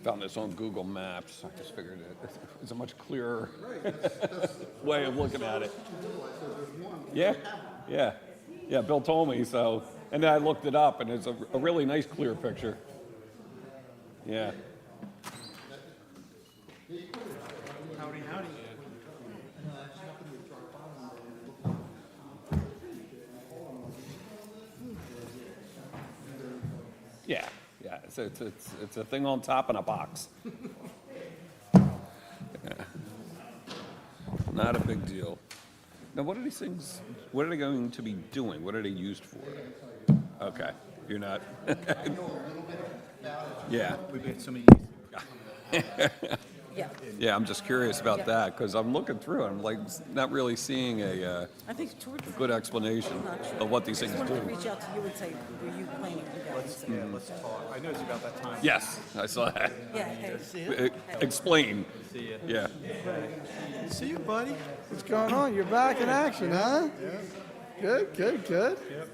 found this on Google Maps. I just figured it's a much clearer way of looking at it. Yeah, yeah, yeah. Bill told me so, and then I looked it up, and it's a really nice, clear picture. Yeah. Howdy, howdy. Yeah, yeah. It's a thing on top in a box. Yeah. Not a big deal. Now, what are these things? What are they going to be doing? What are they used for? Okay, you're not. Yeah. We've got so many. Yeah, Yeah, I'm just curious about that because I'm looking through it. I'm like not really seeing a I think George. good explanation of what these things I wanted to do. reach out to you and say, were you planning to go? Yeah, let's talk. I know it's about that time. Yes, I saw that. Yeah, hey. Explain. See ya. Yeah. See you, buddy. What's going on? You're back in action, huh? Yeah. Good, good, good. Yep.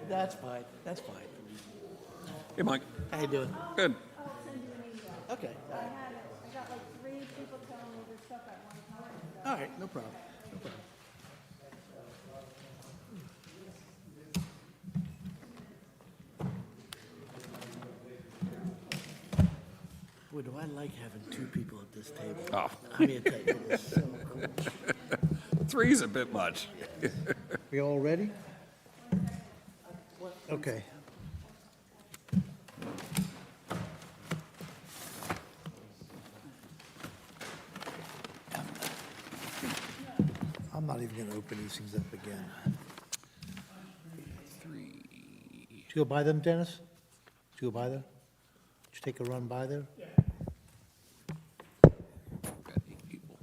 That's fine. That's fine. Hey, Mike. How you doing? Good. Okay. I got like 3 people telling me there's stuff I want to talk about. All right. No problem. No problem. Boy, do I like having 2 people at this table. Oh. I mean, it is so cool. 3's a bit much. We all ready? Okay. I'm not even gonna open these things up again. 3. Did you go by them, Dennis? Did you go by there? Did you take a run by there? Got 8 people.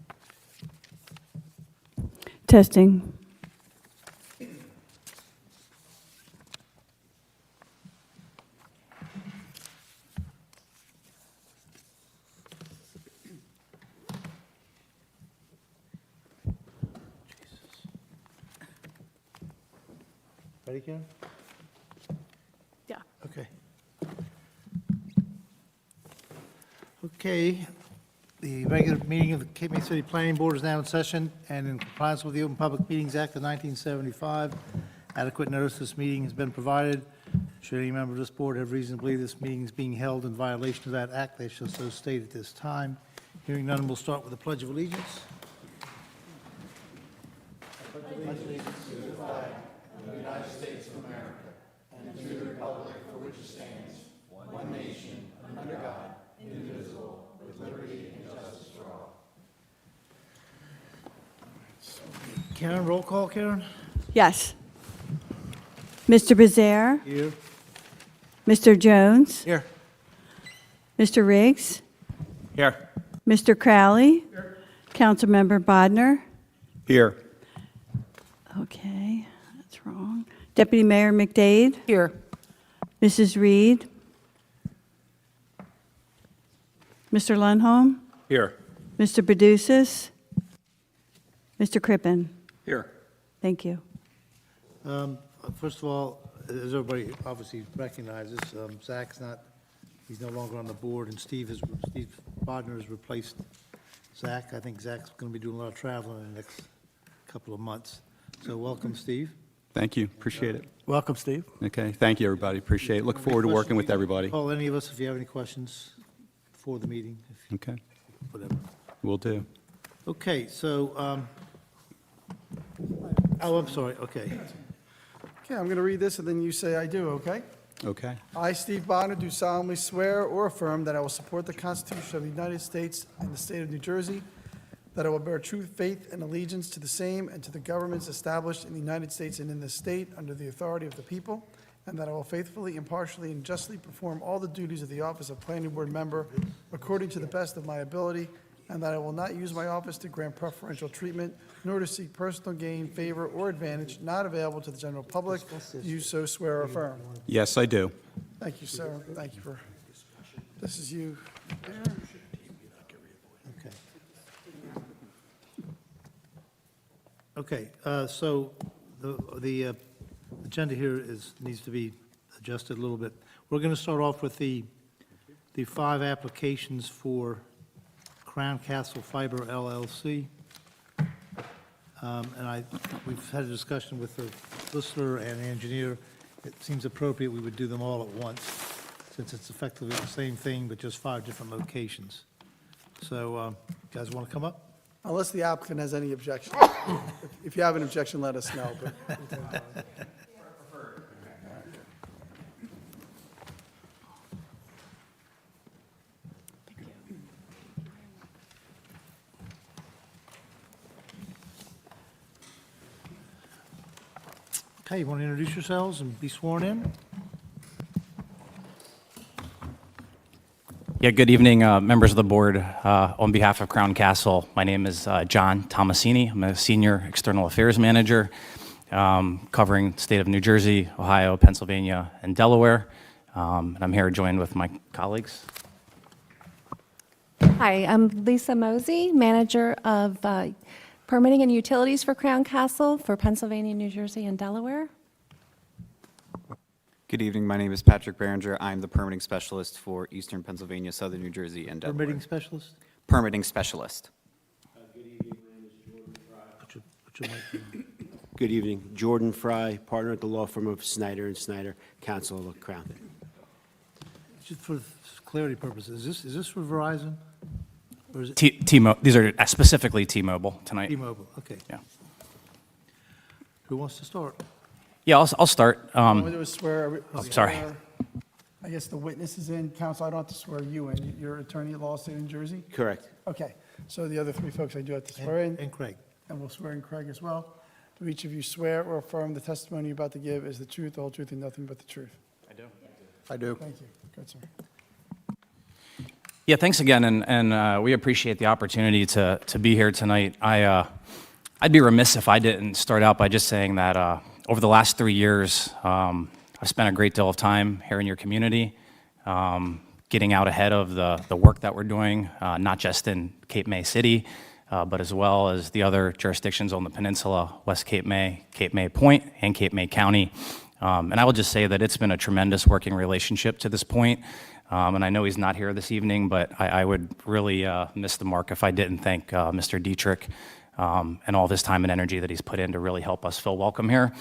Testing. Ready, Karen? Yeah. Okay. Okay, the regular meeting of the Cape May City Planning Board is now in session, and in compliance with the Open Public Meetings Act of 1975, adequate notice of this meeting has been provided. Should any member of this board have reason to believe this meeting is being held in violation of that act, they shall so state at this time. Hearing none, we'll start with the Pledge of Allegiance. Karen, roll call, Karen? Yes. Mr. Bezaire, Here. Mr. Jones, Here. Mr. Riggs, Here. Mr. Crowley, Councilmember Bodnar. Here. Okay, that's wrong. Deputy Mayor McDade, Here. Mrs. Reed, Mr. Lundholm, Here. Mr. Bedussis, Mr. Crippen. Here. Thank you. First of all, as everybody obviously recognizes, Zach's not, he's no longer on the board, and Steve Bodnar has replaced Zach. I think Zach's going to be doing a lot of traveling in the next couple of months. So welcome, Steve. Thank you, appreciate it. Welcome, Steve. Okay, thank you, everybody, appreciate it. Look forward to working with everybody. Call any of us if you have any questions for the meeting, Okay, whatever. will do. Okay, so, I'm sorry, okay. Okay, I'm going to read this and then you say I do, okay? Okay, I, Steve Bonner, do solemnly swear or affirm that I will support the Constitution of the United States and the state of New Jersey, that I will bear true faith and allegiance to the same and to the governments established in the United States and in this state under the authority of the people, and that I will faithfully, impartially, and justly perform all the duties of the office of Planning Board member according to the best of my ability, and that I will not use my office to grant preferential treatment, nor to seek personal gain, favor, or advantage not available to the general public. Do you so swear or affirm? yes, I do. Thank you, sir. Thank you for, this is you there. Okay. Okay, so the agenda here needs to be adjusted a little bit. We're going to start off with the 5 applications for Crown Castle Fiber LLC. We've had a discussion with the solicitor and engineer. It seems appropriate we would do them all at once, since it's effectively the same thing, but just 5 different locations. So, you guys want to come up? Unless the applicant has any objection. If you have an objection, let us know, but. Okay, you want to introduce yourselves and be sworn in? Yeah, good evening, members of the board. On behalf of Crown Castle, my name is John Tomasini. I'm a Senior External Affairs Manager covering the state of New Jersey, Ohio, Pennsylvania, and Delaware. And I'm here joined with my colleagues. Hi, I'm Lisa Mosey, Manager of Permitting and Utilities for Crown Castle for Pennsylvania, New Jersey, and Delaware. Good evening. My name is Patrick Behringer. I'm the permitting specialist for Eastern Pennsylvania, Southern New Jersey, and Delaware. Permitting specialist? Permitting specialist. Put your mic on. Good evening. Jordan Fry, partner at the law firm of Snyder and Snyder, counsel of Crown. Just for clarity purposes, is this for Verizon? Or is it T-Mobile. These are specifically T-Mobile tonight. T-Mobile? Okay. Yeah. Who wants to start? Yeah, I'll start. All we do is swear. sorry. I guess the witness is in. Counsel, I don't have to swear you in. You're attorney at law, state of New Jersey? Correct. Okay, so the other 3 folks I do have to swear in, And Craig. and we'll swear in Craig as well. Do each of you swear or affirm the testimony you're about to give is the truth, the whole truth, and nothing but the truth? I do. Thank you. Good, sir. Yeah, thanks again, and we appreciate the opportunity to be here tonight. I'd be remiss if I didn't start out by just saying that over the last 3 years, I've spent a great deal of time here in your community, getting out ahead of the work that we're doing, not just in Cape May City, but as well as the other jurisdictions on the peninsula, West Cape May Point, and Cape May County. And I will just say that it's been a tremendous working relationship to this point. And I know he's not here this evening, but I would really miss the mark if I didn't thank Mr. Dietrich and all this time and energy that he's put in to really help us feel welcome here.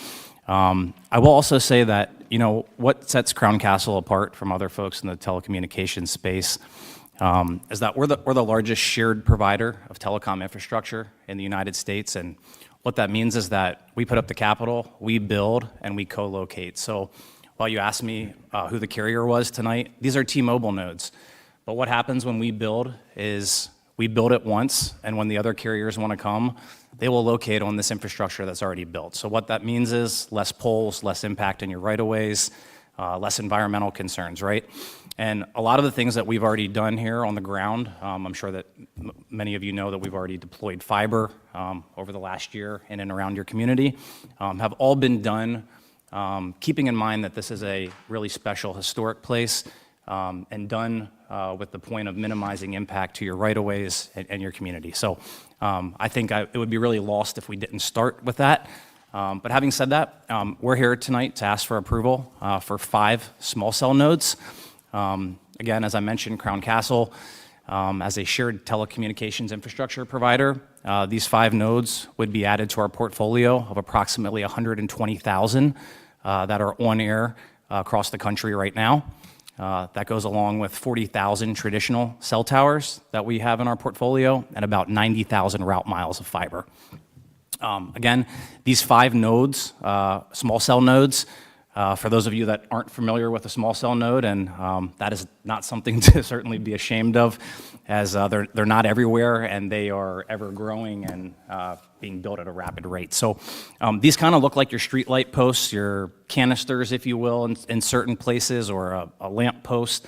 I will also say that, you know, what sets Crown Castle apart from other folks in the telecommunications space is that we're the largest shared provider of telecom infrastructure in the United States. And what that means is that we put up the capital, we build, and we co-locate. So while you asked me who the carrier was tonight, these are T-Mobile nodes. But what happens when we build is we build it once, and when the other carriers want to come, they will locate on this infrastructure that's already built. So what that means is less poles, less impact in your right-of-ways, less environmental concerns, right? And a lot of the things that we've already done here on the ground, I'm sure that many of you know that we've already deployed fiber over the last year in and around your community, have all been done keeping in mind that this is a really special historic place and done with the point of minimizing impact to your right-of-ways and your community. So I think it would be really lost if we didn't start with that. But having said that, we're here tonight to ask for approval for 5 small cell nodes. Again, as I mentioned, Crown Castle, as a shared telecommunications infrastructure provider, these 5 nodes would be added to our portfolio of approximately 120,000 that are on air across the country right now. That goes along with 40,000 traditional cell towers that we have in our portfolio and about 90,000 route miles of fiber. Again, these 5 nodes, small cell nodes, for those of you that aren't familiar with a small cell node, and that is not something to certainly be ashamed of, as they're not everywhere and they are ever growing and being built at a rapid rate. So these kind of look like your street light posts, your canisters, if you will, in certain places, or a lamp post,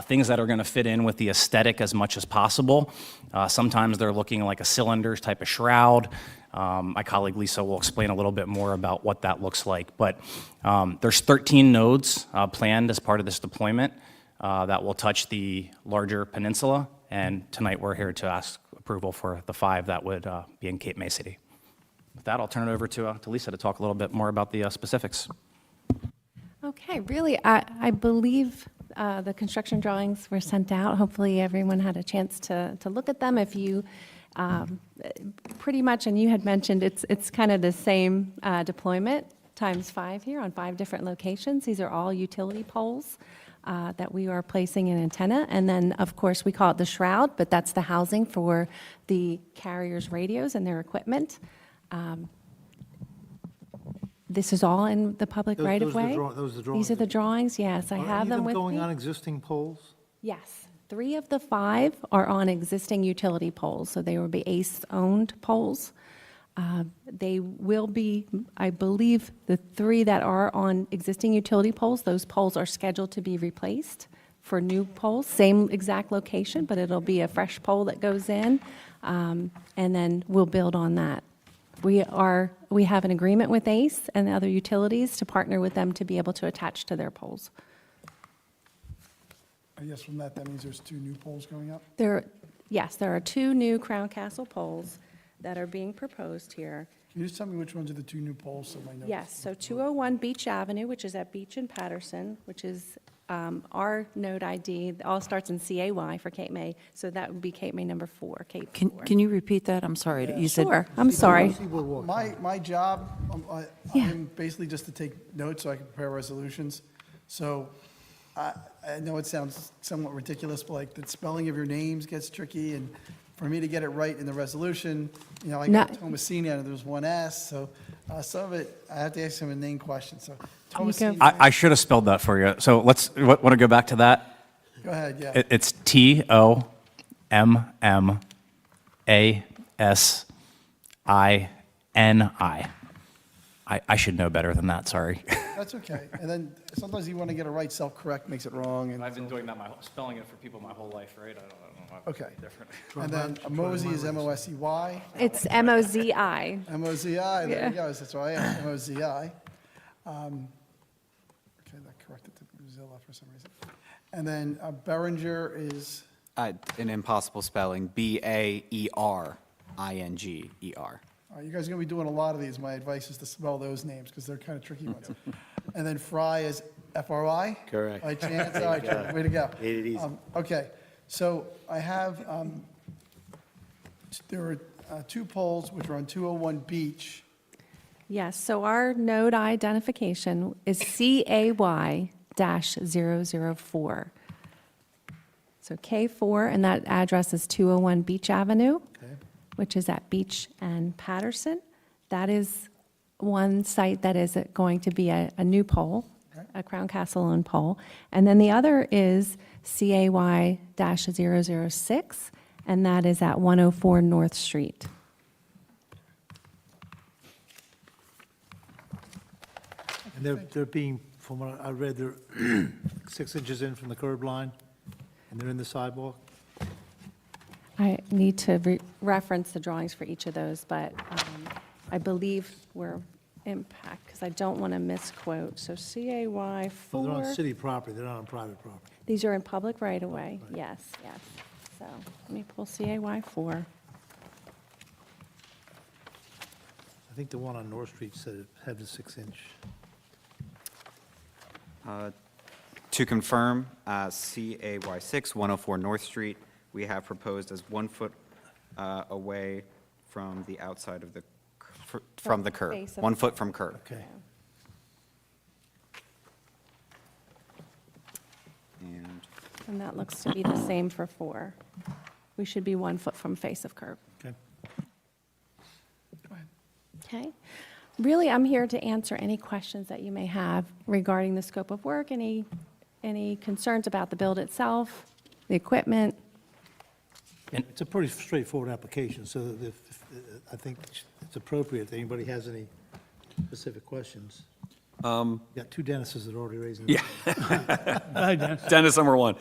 things that are going to fit in with the aesthetic as much as possible. Sometimes they're looking like a cylinders type of shroud. My colleague Lisa will explain a little bit more about what that looks like. But there's 13 nodes planned as part of this deployment that will touch the larger peninsula. And tonight we're here to ask approval for the 5 that would be in Cape May City. With that, I'll turn it over to Lisa to talk a little bit more about the specifics. Okay, really, I believe the construction drawings were sent out. Hopefully, everyone had a chance to look at them. If you, pretty much, and you had mentioned, it's kind of the same deployment times 5 here on 5 different locations. These are all utility poles that we are placing an antenna. And then, of course, we call it the shroud, but that's the housing for the carrier's radios and their equipment. This is all in the public Those- right those of are the way. draw- those are the These are the drawings. drawings, yes, I Are have any of them with me. going on existing poles? Yes, 3 of the 5 are on existing utility poles, so they will be ACE-owned poles. They will be, I believe, the 3 that are on existing utility poles, those poles are scheduled to be replaced for new poles, same exact location, but it'll be a fresh pole that goes in, and then we'll build on that. We have an agreement with ACE and the other utilities to partner with them to be able to attach to their poles. I guess from that means there's 2 new poles going up? Yes, there are 2 new Crown Castle poles that are being proposed here. Can you just tell me which ones are the 2 new poles so I know? Yes, so 201 Beach Avenue, which is at Beach and Patterson, which is our node ID, it all starts in CAY for Cape May, so that would be Cape May number 4, Cape 4. Can you repeat that? I'm sorry. You said. Sure, I'm sorry. Seaboard Walk. My job, Yeah. I'm basically just to take notes so I can prepare resolutions. So I know it sounds somewhat ridiculous, but like the spelling of your names gets tricky, and for me to get it right in the resolution, you know, I got Tomasini, and there's 1 S, so some of it, I have to ask him a name question, so Tomasini. I should have spelled that for you. So let's, want to go back to that? Go ahead, yeah. It's Tommmasini. I should know better than that, sorry. That's okay. And then sometimes you want to get it right, self-correct makes it wrong, and, I've been doing that, spelling it for people my whole life, right? I don't know. okay. And then Mosey is M-O-S-E-Y, It's MOZI. M-O-Z-I, there Yeah. you go, that's why I asked, M-O-Z-I. Okay, that corrected to Mozilla for some reason. And then Behringer is, An impossible spelling, Baeringer. you guys are going to be doing a lot of these. My advice is to spell those names because they're kind of tricky ones. And then Fry is F-R-I? Correct. By chance? All right, Joe, way to go. Made it easy. Okay, so I have, there are 2 poles which are on 201 Beach. Yes, so our node identification is CAY-004. So K4, and that address is 201 Beach Avenue, Okay. which is at Beach and Patterson. That is one site that is going to be a new pole, a Crown Castle-owned pole. And then the other is CAY-006, and that is at 104 North Street. And they're being, from what I read, they're 6 inches in from the curb line, and they're in the sidewalk. I need to reference the drawings for each of those, but I believe we're impact, because I don't want to misquote. So CAY4. Well, they're on city property, they're not on private property. These are in public right-of-way, yes, yes. So let me pull CAY4. I think the one on North Street said it had the 6-inch. To confirm, CAY6, 104 North Street, we have proposed as 1 foot away from the outside of the, from the curb. Face of 1 foot from curb. Okay. And that looks to be the same for 4. We should be 1 foot from face of curb. Okay. Okay. Really, I'm here to answer any questions that you may have regarding the scope of work, any concerns about the build itself, the equipment. It's a pretty straightforward application, so I think it's appropriate if anybody has any specific questions. You got 2 Dennises that are already raising. Yeah. Dennis, number 1.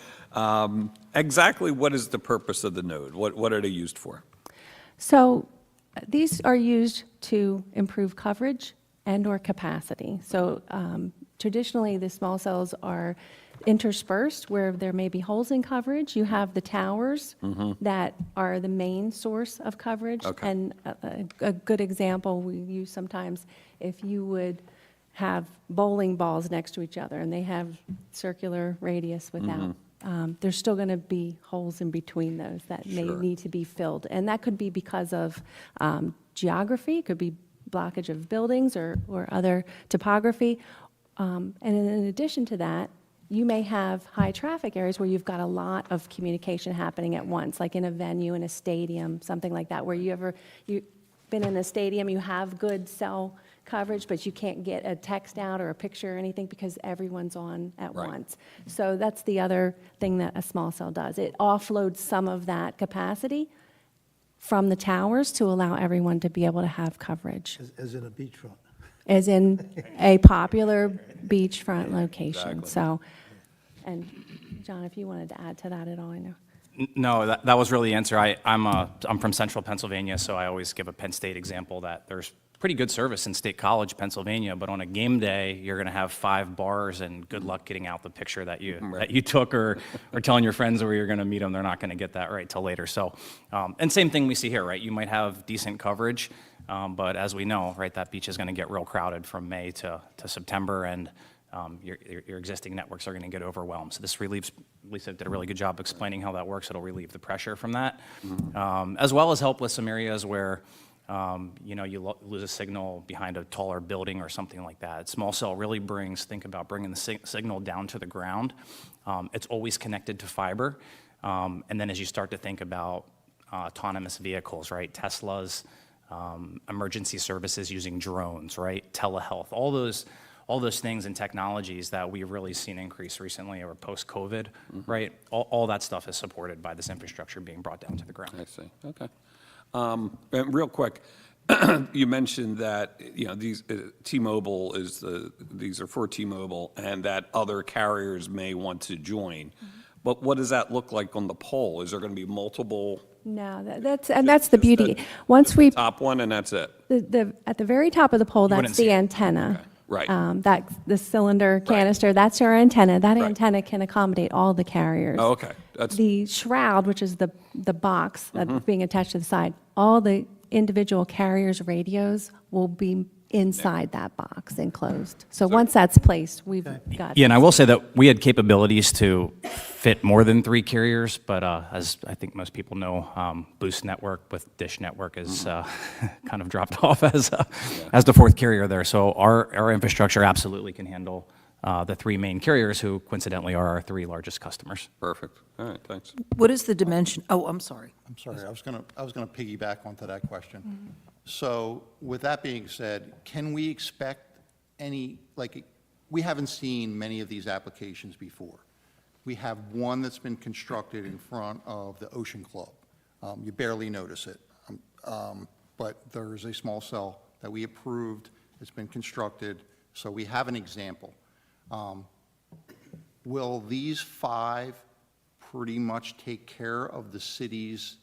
Exactly what is the purpose of the node? What are they used for? So these are used to improve coverage and/or capacity. So traditionally, the small cells are interspersed where there may be holes in coverage. You have the towers that are the main source of coverage. Okay. And a good example we use sometimes, if you would have bowling balls next to each other and they have circular radius without, there's still going to be holes in between those that may Sure. need to be filled. And that could be because of geography, it could be blockage of buildings or other topography. And in addition to that, you may have high traffic areas where you've got a lot of communication happening at once, like in a venue, in a stadium, something like that, where you've been in a stadium, you have good cell coverage, but you can't get a text out or a picture or anything because everyone's on at Right. once. So that's the other thing that a small cell does. It offloads some of that capacity from the towers to allow everyone to be able to have coverage, As in a beachfront. as in a popular beachfront location. Exactly. So, and John, if you wanted to add to that at all, I know. No, that was really the answer. I'm from central Pennsylvania, so I always give a Penn State example that there's pretty good service in State College, Pennsylvania, but on a game day, you're going to have 5 bars, and good luck getting out the picture that you took or telling your friends where you're going to meet them. They're not going to get that right till later. So, and same thing we see here, right? You might have decent coverage, but as we know, right, that beach is going to get real crowded from May to September, and your existing networks are going to get overwhelmed. So this relieves, Lisa did a really good job explaining how that works. It'll relieve the pressure from that, as well as help with some areas where you lose a signal behind a taller building or something like that. Small cell really think about bringing the signal down to the ground. It's always connected to fiber. And then as you start to think about autonomous vehicles, right? Teslas, emergency services using drones, right? Telehealth, all those things and technologies that we've really seen increase recently or post-COVID, right? All that stuff is supported by this infrastructure being brought down to the ground. I see, okay. And real quick, you mentioned that, these, T-Mobile these are for T-Mobile, and that other carriers may want to join. But what does that look like on the pole? Is there going to be multiple? No, that's the beauty. Once we, Top one, and that's it? at the very top of the pole, wouldn't that's see the it. Okay, antenna. right. The cylinder canister, that's our antenna. That antenna can accommodate all the carriers. Oh, okay. That's, The shroud, which is the box that's being attached to the side, all the individual carriers' radios will be inside that box enclosed. So once that's placed, we've got. Yeah, and I will say that we had capabilities to fit more than 3 carriers, but as I think most people know, Boost Network with Dish Network is kind of dropped off as the 4th carrier there. So our infrastructure absolutely can handle the 3 main carriers, who coincidentally are our 3 largest customers. perfect. All right, thanks. What is the dimension? Oh, I'm sorry. I'm sorry, I was gonna piggyback onto that question. So with that being said, can we expect any, we haven't seen many of these applications before. We have one that's been constructed in front of the Ocean Club. You barely notice it. But there's a small cell that we approved, it's been constructed, so we have an example. Will these 5 pretty much take care of the city's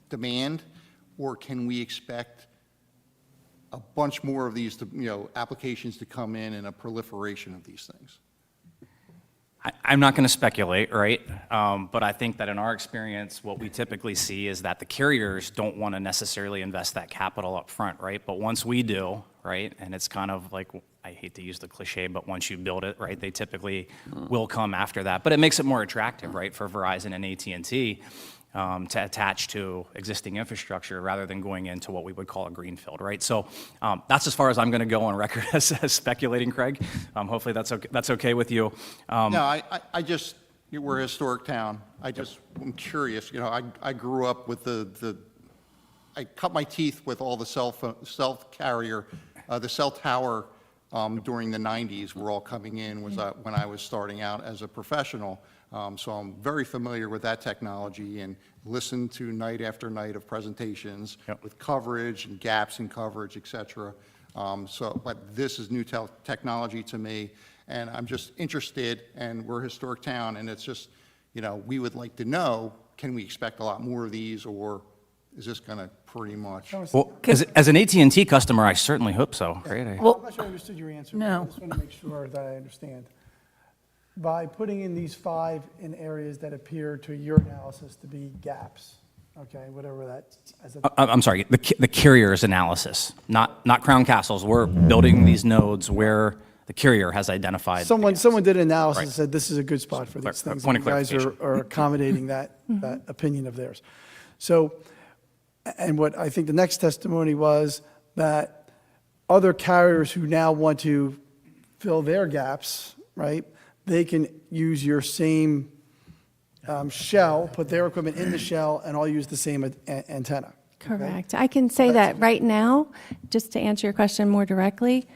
demand? Or can we expect a bunch more of these, applications to come in and a proliferation of these things? I'm not going to speculate, right? But I think that in our experience, what we typically see is that the carriers don't want to necessarily invest that capital up front, right? But once we do, right, and it's kind of like, I hate to use the cliche, but once you build it, right, they typically will come after that. But it makes it more attractive, right, for Verizon and AT&T to attach to existing infrastructure rather than going into what we would call a greenfield, right? So that's as far as I'm going to go on record as speculating, Craig. Hopefully that's okay with you. No, we're a historic town. I'm curious, I grew up with I cut my teeth with all the cell carrier, the cell tower during the 90s were all coming in when I was starting out as a professional. So I'm very familiar with that technology and listened to night after night of presentations with coverage and gaps in coverage, et cetera. But this is new technology to me, and I'm just interested, and we're a historic town, and it's just, we would like to know, can we expect a lot more of these, or is this going to pretty much? Well, as an AT&T customer, I certainly hope so, right? I'm not sure I understood your answer. No. I just want to make sure that I understand. By putting in these 5 in areas that appear to your analysis to be gaps, okay, whatever that, as a I'm sorry, the carrier's analysis, not Crown Castle's. We're building these nodes where the carrier has identified. the Someone gaps. did an analysis and Right. said this is a good spot for these things. Point and of You guys are accommodating that opinion of theirs. So, and what I think the next testimony was that other carriers who now want to fill their gaps, right, they can use your same shell, put their equipment in the shell, and all use the same antenna. okay? Correct. I can say that right now, just to answer your question more directly,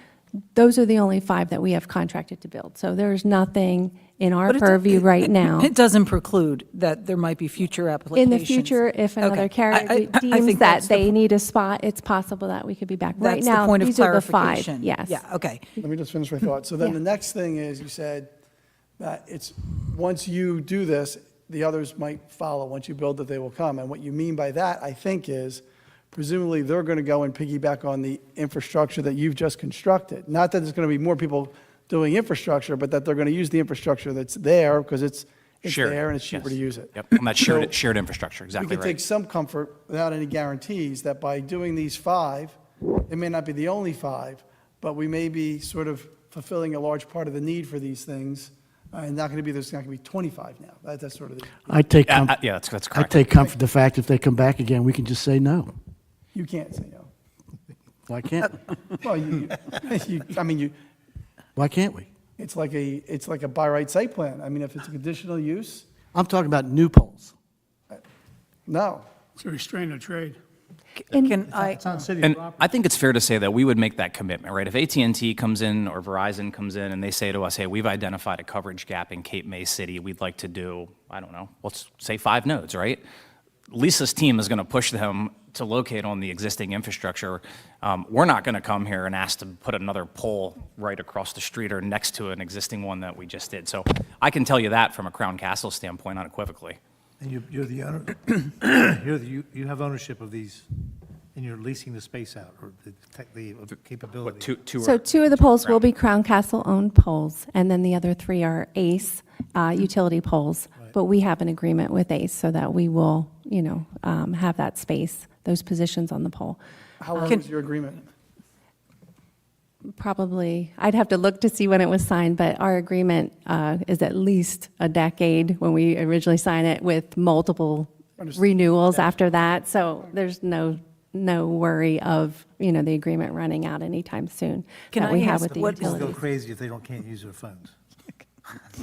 those are the only 5 that we have contracted to build. So there's nothing in our But it- purview right now. It doesn't preclude that there might be future In applications. the future, if Okay. another carrier I deems think that that's the they need a spot, it's possible that we could be back. Right That's the now, point of these are the 5. clarification. Yes. Yeah, okay. Let me just finish my thought. So then Yeah. the next thing is, you said that it's, once you do this, the others might follow. Once you build it, they will come. And what you mean by that, I think, is presumably they're going to go and piggyback on the infrastructure that you've just constructed. Not that there's going to be more people doing infrastructure, but that they're going to use the infrastructure that's there because it's Shared, there and it's cheaper yes. to use it. Yep, on that So- shared infrastructure, We exactly can take right. some comfort without any guarantees that by doing these 5, it may not be the only 5, but we may be sort of fulfilling a large part of the need for these things. And there's not going to be 25 now. That's sort of the, I take Yeah, comfort, yeah, that's I correct. take comfort in the fact if they come back again, we can just say no. you can't say no. Why can't, Well, I mean, why can't we? it's like a by right site plan. I mean, if it's a conditional use, I'm talking about new poles. no. It's a restraint of trade. Can I, It's on city And property. I think it's fair to say that we would make that commitment, right? If AT&T comes in or Verizon comes in and they say to us, hey, we've identified a coverage gap in Cape May City, we'd like to do, I don't know, let's say 5 nodes, right? Lisa's team is going to push them to locate on the existing infrastructure. We're not going to come here and ask to put another pole right across the street or next to an existing one that we just did. So I can tell you that from a Crown Castle standpoint unequivocally. And you're the owner, you have ownership of these, and you're leasing the space out, or the capability. What, two So are- 2 of the poles will be Crown Castle-owned poles, and then the other 3 are ACE utility poles. But we have an agreement with ACE so that we will, have that space, those positions on the pole. How long is your agreement? Probably, I'd have to look to see when it was signed, but our agreement is at least a decade when we originally signed it, with multiple Understood. renewals after that. So there's no worry of, the agreement running out anytime soon Can that I we have ask with the what is People go utilities. crazy if they can't use their phones.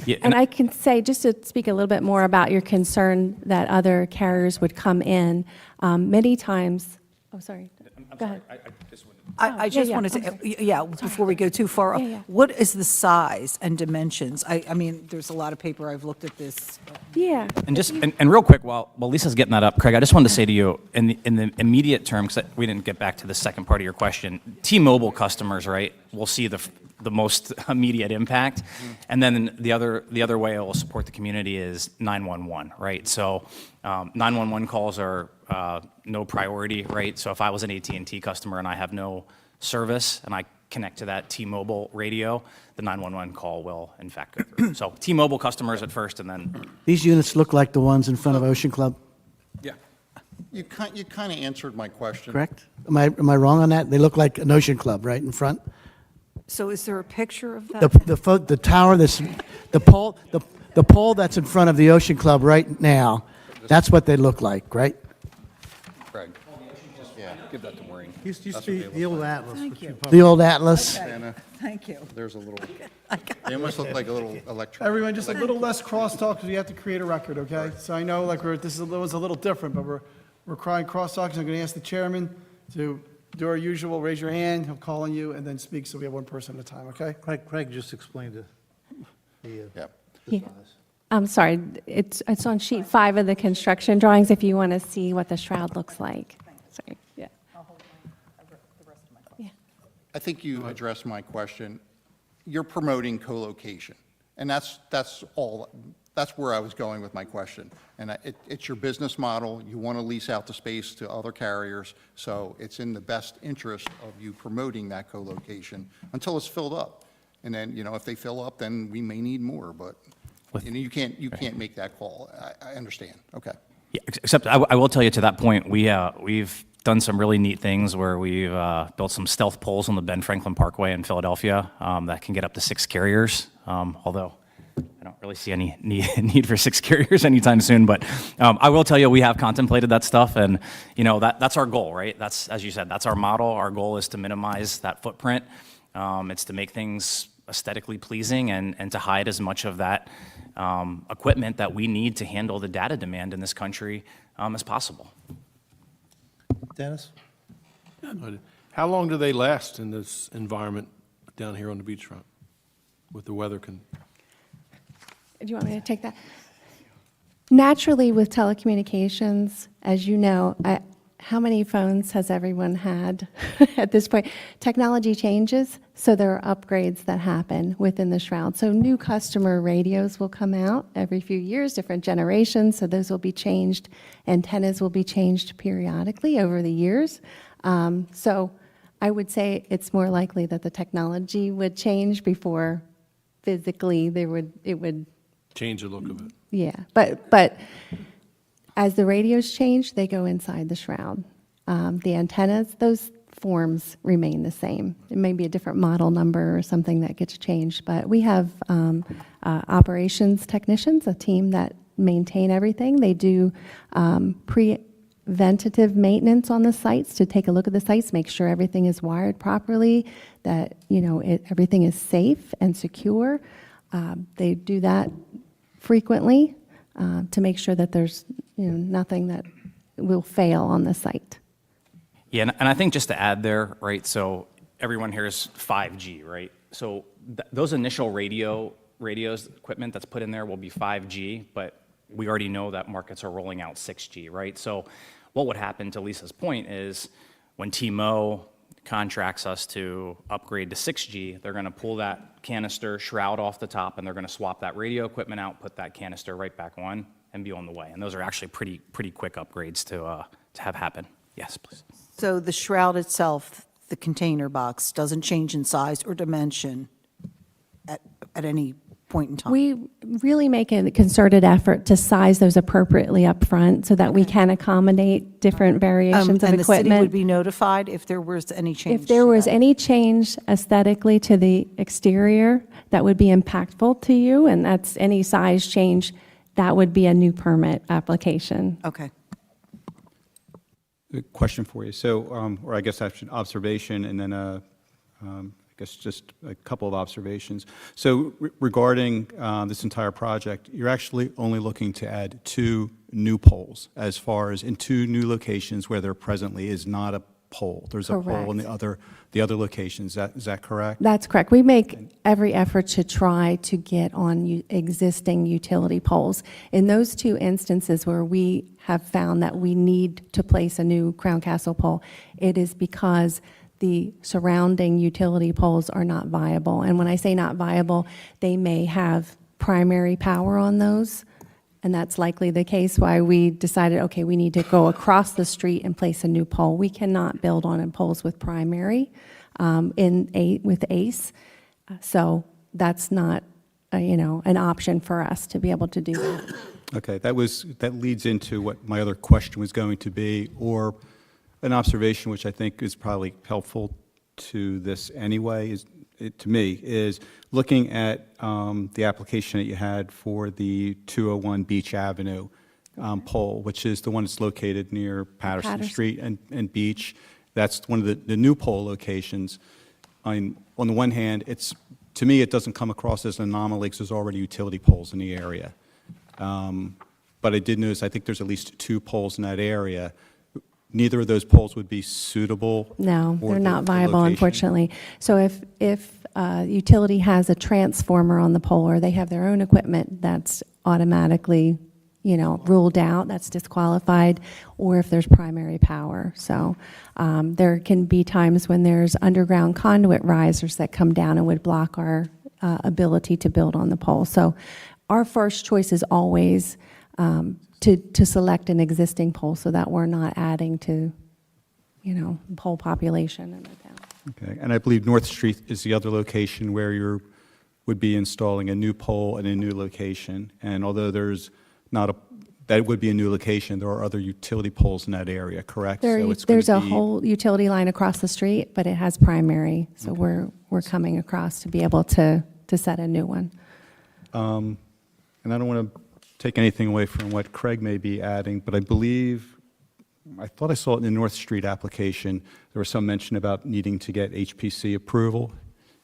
Yeah, And I can say, just to speak a little bit more about your concern that other carriers would come in, many times, oh, sorry, go ahead. I yeah, just yeah, wanted I'm to, before we go too far, off, Yeah, yeah. what is the size and dimensions? I mean, there's a lot of paper, I've looked at this. Yeah. And just, and real quick, while Lisa's getting that up, Craig, I just wanted to say to you, in the immediate term, because we didn't get back to the second part of your question, T-Mobile customers, right, will see the most immediate impact. And then the other way it will support the community is 911, right? So 911 calls are no priority, right? So if I was an AT&T customer and I have no service and I connect to that T-Mobile radio, the 911 call will in fact go through. So T-Mobile customers at first, and then These units look like the ones in front of Ocean Club, yeah. You kind of answered my question. correct? Am I wrong on that? They look like an Ocean Club, right, in front? So is there a picture of that? The tower that's, the pole that's in front of the Ocean Club right now, that's what they look like, right? Craig. Yeah, give that to Maureen. Used to be the old Atlas. Thank which you. we The old Atlas? Thank you. There's a little, they almost look like a little electric. Everyone, just a little less crosstalk because we have to create a record, okay? So I know like this was a little different, but we're crying crosstalk. So I'm going to ask the chairman to do our usual, raise your hand, he'll call on you, and then speak, so we have one person at a time, okay? Craig just explained the Yeah. Yeah. I'm sorry, it's on sheet 5 of the construction drawings if you want to see what the shroud looks like. Sorry, yeah. Yeah. I think you addressed my question. You're promoting co-location, and that's where I was going with my question. And it's your business model. You want to lease out the space to other carriers, so it's in the best interest of you promoting that co-location until it's filled up. And then, if they fill up, then we may need more, but you can't make that call. I understand. Okay. Yeah, except I will tell you to that point, we've done some really neat things where we've built some stealth poles on the Ben Franklin Parkway in Philadelphia that can get up to 6 carriers, although I don't really see any need for 6 carriers anytime soon. But I will tell you, we have contemplated that stuff, and that's our goal, right? That's, as you said, that's our model. Our goal is to minimize that footprint. It's to make things aesthetically pleasing and to hide as much of that equipment that we need to handle the data demand in this country as possible. Dennis? How long do they last in this environment down here on the beachfront with the weather? Do you want me to take that? Naturally, with telecommunications, as you know, how many phones has everyone had at this point? Technology changes, so there are upgrades that happen within the shroud. So new customer radios will come out every few years, different generations, so those will be changed. Antennas will be changed periodically over the years. So I would say it's more likely that the technology would change before physically it would Change the look of it. yeah, but as the radios change, they go inside the shroud. The antennas, those forms remain the same. It may be a different model number or something that gets changed, but we have operations technicians, a team that maintain everything. They do preventative maintenance on the sites to take a look at the sites, make sure everything is wired properly, that everything is safe and secure. They do that frequently to make sure that there's nothing that will fail on the site. Yeah, and I think just to add there, right, so everyone hears 5G, right? So those initial radios, equipment that's put in there will be 5G, but we already know that markets are rolling out 6G, right? So what would happen, to Lisa's point, is when T-Mo contracts us to upgrade to 6G, they're going to pull that canister shroud off the top, and they're going to swap that radio equipment out, put that canister right back on, and be on the way. And those are actually pretty quick upgrades to have happen. Yes, please. So the shroud itself, the container box, doesn't change in size or dimension at any point in time? We really make a concerted effort to size those appropriately up front so that we can accommodate different variations of And the city would equipment. be notified if there was any change? If there to was that? any change aesthetically to the exterior that would be impactful to you, and that's any size change, that would be a new permit application. Okay. A question for you. So, or I guess that's an observation, and then I guess just a couple of observations. So regarding this entire project, you're actually only looking to add 2 new poles as far as in 2 new locations where there presently is not a pole. There's a pole in the other locations. Is that correct? That's correct. We make every effort to try to get on existing utility poles. In those 2 instances where we have found that we need to place a new Crown Castle pole, it is because the surrounding utility poles are not viable. And when I say not viable, they may have primary power on those, and that's likely the case why we decided, okay, we need to go across the street and place a new pole. We cannot build on poles with primary with ACE, so that's not an option for us to be able to do that. Okay, that leads into what my other question was going to be, or an observation which I think is probably helpful to this anyway, to me, is looking at the application that you had for the 201 Beach Avenue pole, which is the one that's located near Patterson Street and Beach. That's one of the new pole locations. On the one hand, to me, it doesn't come across as an anomaly because there's already utility poles in the area. But I did notice, I think there's at least 2 poles in that area. Neither of those poles would be suitable? No, for they're the- not the viable, location? unfortunately. So if utility has a transformer on the pole, or they have their own equipment, that's automatically, ruled out, that's disqualified, or if there's primary power. So there can be times when there's underground conduit risers that come down and would block our ability to build on the pole. So our first choice is always to select an existing pole so that we're not adding to, pole population in the town. Okay, and I believe North Street is the other location where you would be installing a new pole in a new location. And although there's not a that would be a new location. There are other utility poles in that area, correct? So it's gonna There's a be- whole utility line across the street, but it has primary, so we're coming across to be able to set a new one. And I don't want to take anything away from what Craig may be adding, but I thought I saw it in the North Street application, there was some mention about needing to get HPC approval.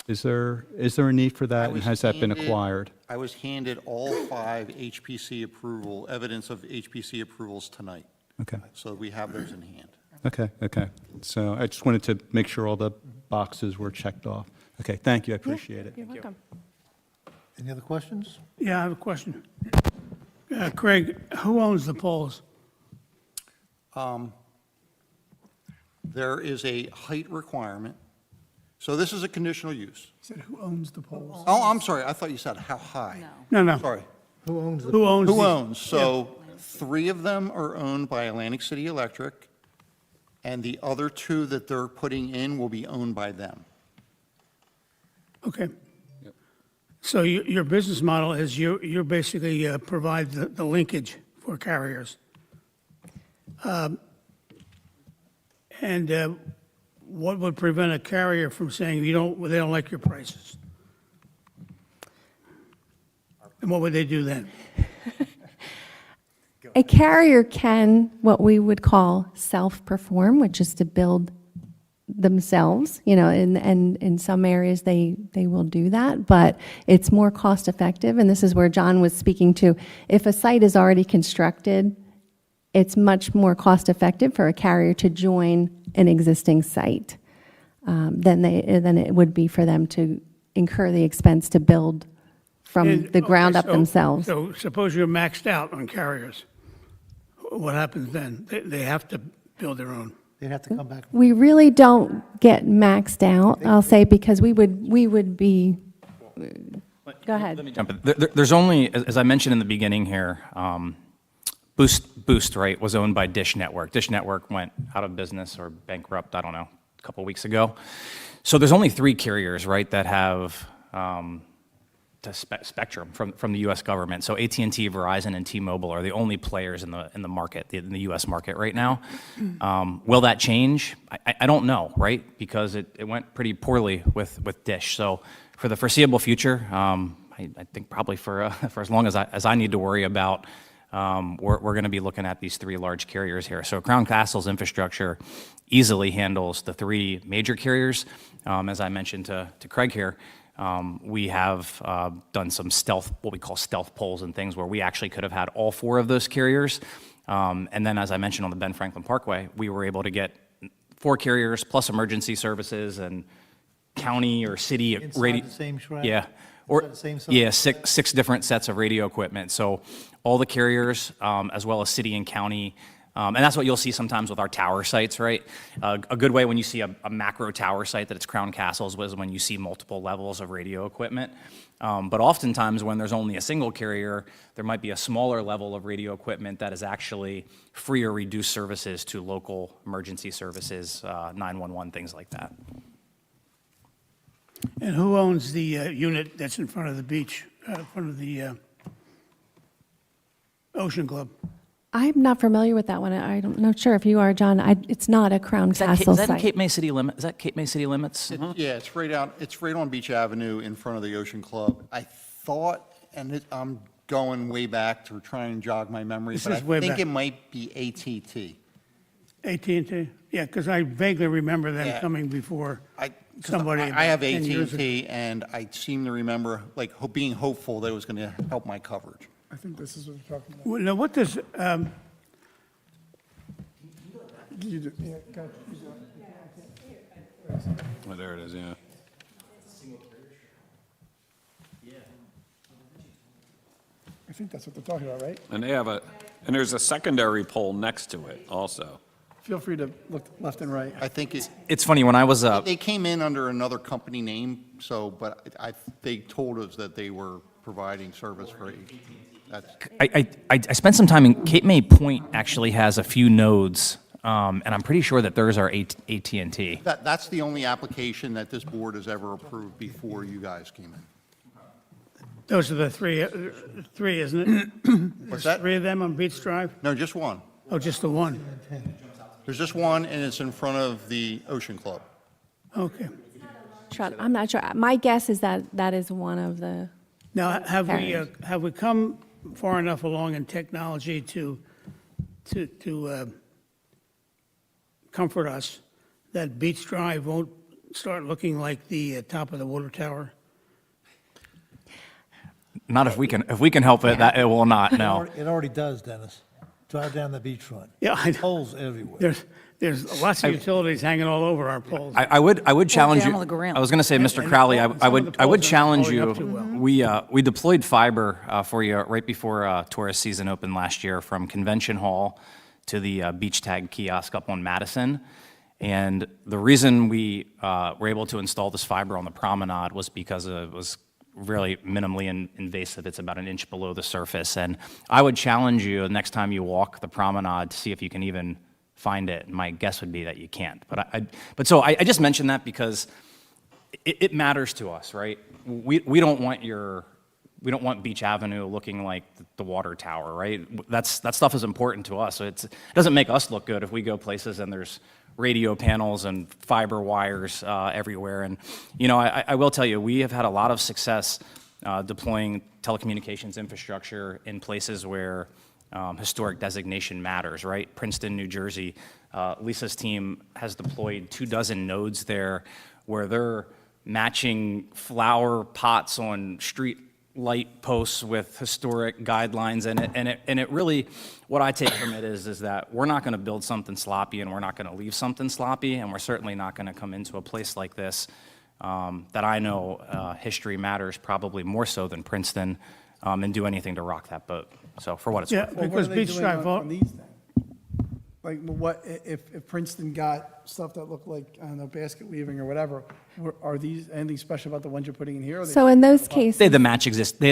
Is there a need for I that, and was has that been handed- acquired? I was handed all 5 HPC approval, evidence of HPC approvals tonight. Okay, So we have those in hand. okay. So I just wanted to make sure all the boxes were checked off. Okay, thank you, I appreciate it. You're welcome. Any other questions? Yeah, I have a question. Craig, who owns the poles? There is a height requirement. So this is a conditional use. I said, who owns the poles? Oh, I'm sorry, I thought you said how high. No. Sorry. Who owns the? Who owns? Who these? owns? So 3 of them are owned by Atlantic City Electric, and the other 2 that they're putting in will be owned by them. Okay. So your business model is you're basically provide the linkage for carriers. And what would prevent a carrier from saying they don't like your prices? And what would they do then? A carrier can, what we would call self-perform, which is to build themselves, and in some areas they will do that, but it's more cost effective, and this is where John was speaking to. If a site is already constructed, it's much more cost effective for a carrier to join an existing site than it would be for them to incur the expense to build from And- the ground okay, up themselves. So suppose you're maxed out on carriers. What happens then? They have to build their own. They'd have to come back. We really don't get maxed out, I'll say, because we would be, go ahead. Let me jump in. There's only, as I mentioned in the beginning here, Boost, right, was owned by Dish Network. Dish Network went out of business or bankrupt, I don't know, a couple weeks ago. So there's only 3 carriers, right, that have spectrum from the U.S. government. So AT&T, Verizon, and T-Mobile are the only players in the market, in the U.S. market right now. Will that change? I don't know, right? Because it went pretty poorly with Dish. So for the foreseeable future, I think probably for as long as I need to worry about, we're going to be looking at these 3 large carriers here. So Crown Castle's infrastructure easily handles the 3 major carriers. As I mentioned to Craig here, we have done some what we call stealth polls and things where we actually could have had all 4 of those carriers. And then, as I mentioned on the Ben Franklin Parkway, we were able to get 4 carriers plus emergency services and county or city radio. Inside the same shred? Yeah. Or, Inside the same site? yeah, 6 different sets of radio equipment. So all the carriers, as well as city and county, and that's what you'll see sometimes with our tower sites, right? A good way when you see a macro tower site that it's Crown Castle's was when you see multiple levels of radio equipment. But oftentimes when there's only a single carrier, there might be a smaller level of radio equipment that is actually free or reduced services to local emergency services, 911, things like that. And who owns the unit that's in front of the beach, in front of the Ocean Club? I'm not familiar with that one. I'm not sure if you are, John. It's not a Crown Castle Is that in site. Cape May City limit? Is that Cape May City limits? Yeah, it's right on Beach Avenue in front of the Ocean Club. I thought, and I'm going way back to try and jog my memory, This but I is way think back. it might be AT&T. AT&T? Yeah, because I vaguely remember them Yeah. coming before I somebody. I have about 10 years ago. AT&T, and I seem to remember, like, being hopeful that it was going to help my coverage. I think this is what you're talking about. Well, now, what does, You do- yeah, go ahead. Oh, there it is, yeah. I think that's what they're talking about, right? And and there's a secondary pole next to it also. Feel free to look left and right. I think It's funny, when I was, they came in under another company name, but they told us that they were providing service for AT&T. That's, I spent some time in Cape May Point actually has a few nodes, and I'm pretty sure that theirs are AT&T. that's the only application that this board has ever approved before you guys came in. Those are the three, isn't it? What's that? 3 of them on Beach Drive? No, just one. Oh, just the one? There's just one, and it's in front of the Ocean Club. Okay. I'm not sure. My guess is that that is one of the, Now, Carriers. have we come far enough along in technology to comfort us that Beach Drive won't start looking like the top of the water tower? Not if we can help it, that it will not, no. It already does, Dennis. Drive down the beachfront. Yeah, I know. Poles everywhere. There's lots of utilities hanging all over our poles. I would challenge down you. on the ground. I was going to say, Mr. and Crowley, some I of would the I would poles aren't challenge holding you. up too well. We deployed fiber for you right before tourist season opened last year from Convention Hall to the beach tag kiosk up on Madison. And the reason we were able to install this fiber on the promenade was because it was really minimally invasive. It's about an inch below the surface. And I would challenge you next time you walk the promenade to see if you can even find it. My guess would be that you can't. But so I just mentioned that because it matters to us, right? We don't want Beach Avenue looking like the water tower, right? That stuff is important to us. So it doesn't make us look good if we go places and there's radio panels and fiber wires everywhere. And, you know, I will tell you, we have had a lot of success deploying telecommunications infrastructure in places where historic designation matters, right? Princeton, New Jersey, Lisa's team has deployed 24 nodes there where they're matching flower pots on street light posts with historic guidelines in it. And it really, what I take from it is that we're not going to build something sloppy and we're not going to leave something sloppy, and we're certainly not going to come into a place like this that I know history matters probably more so than Princeton, and do anything to rock that boat. So for what it's Yeah, Well, worth. because What are they Beach doing Drive, on these then? Like, what, if Princeton got stuff that looked like, I don't know, basket weaving or whatever, are these, anything special about the ones you're putting in here? Or so in those cases. They had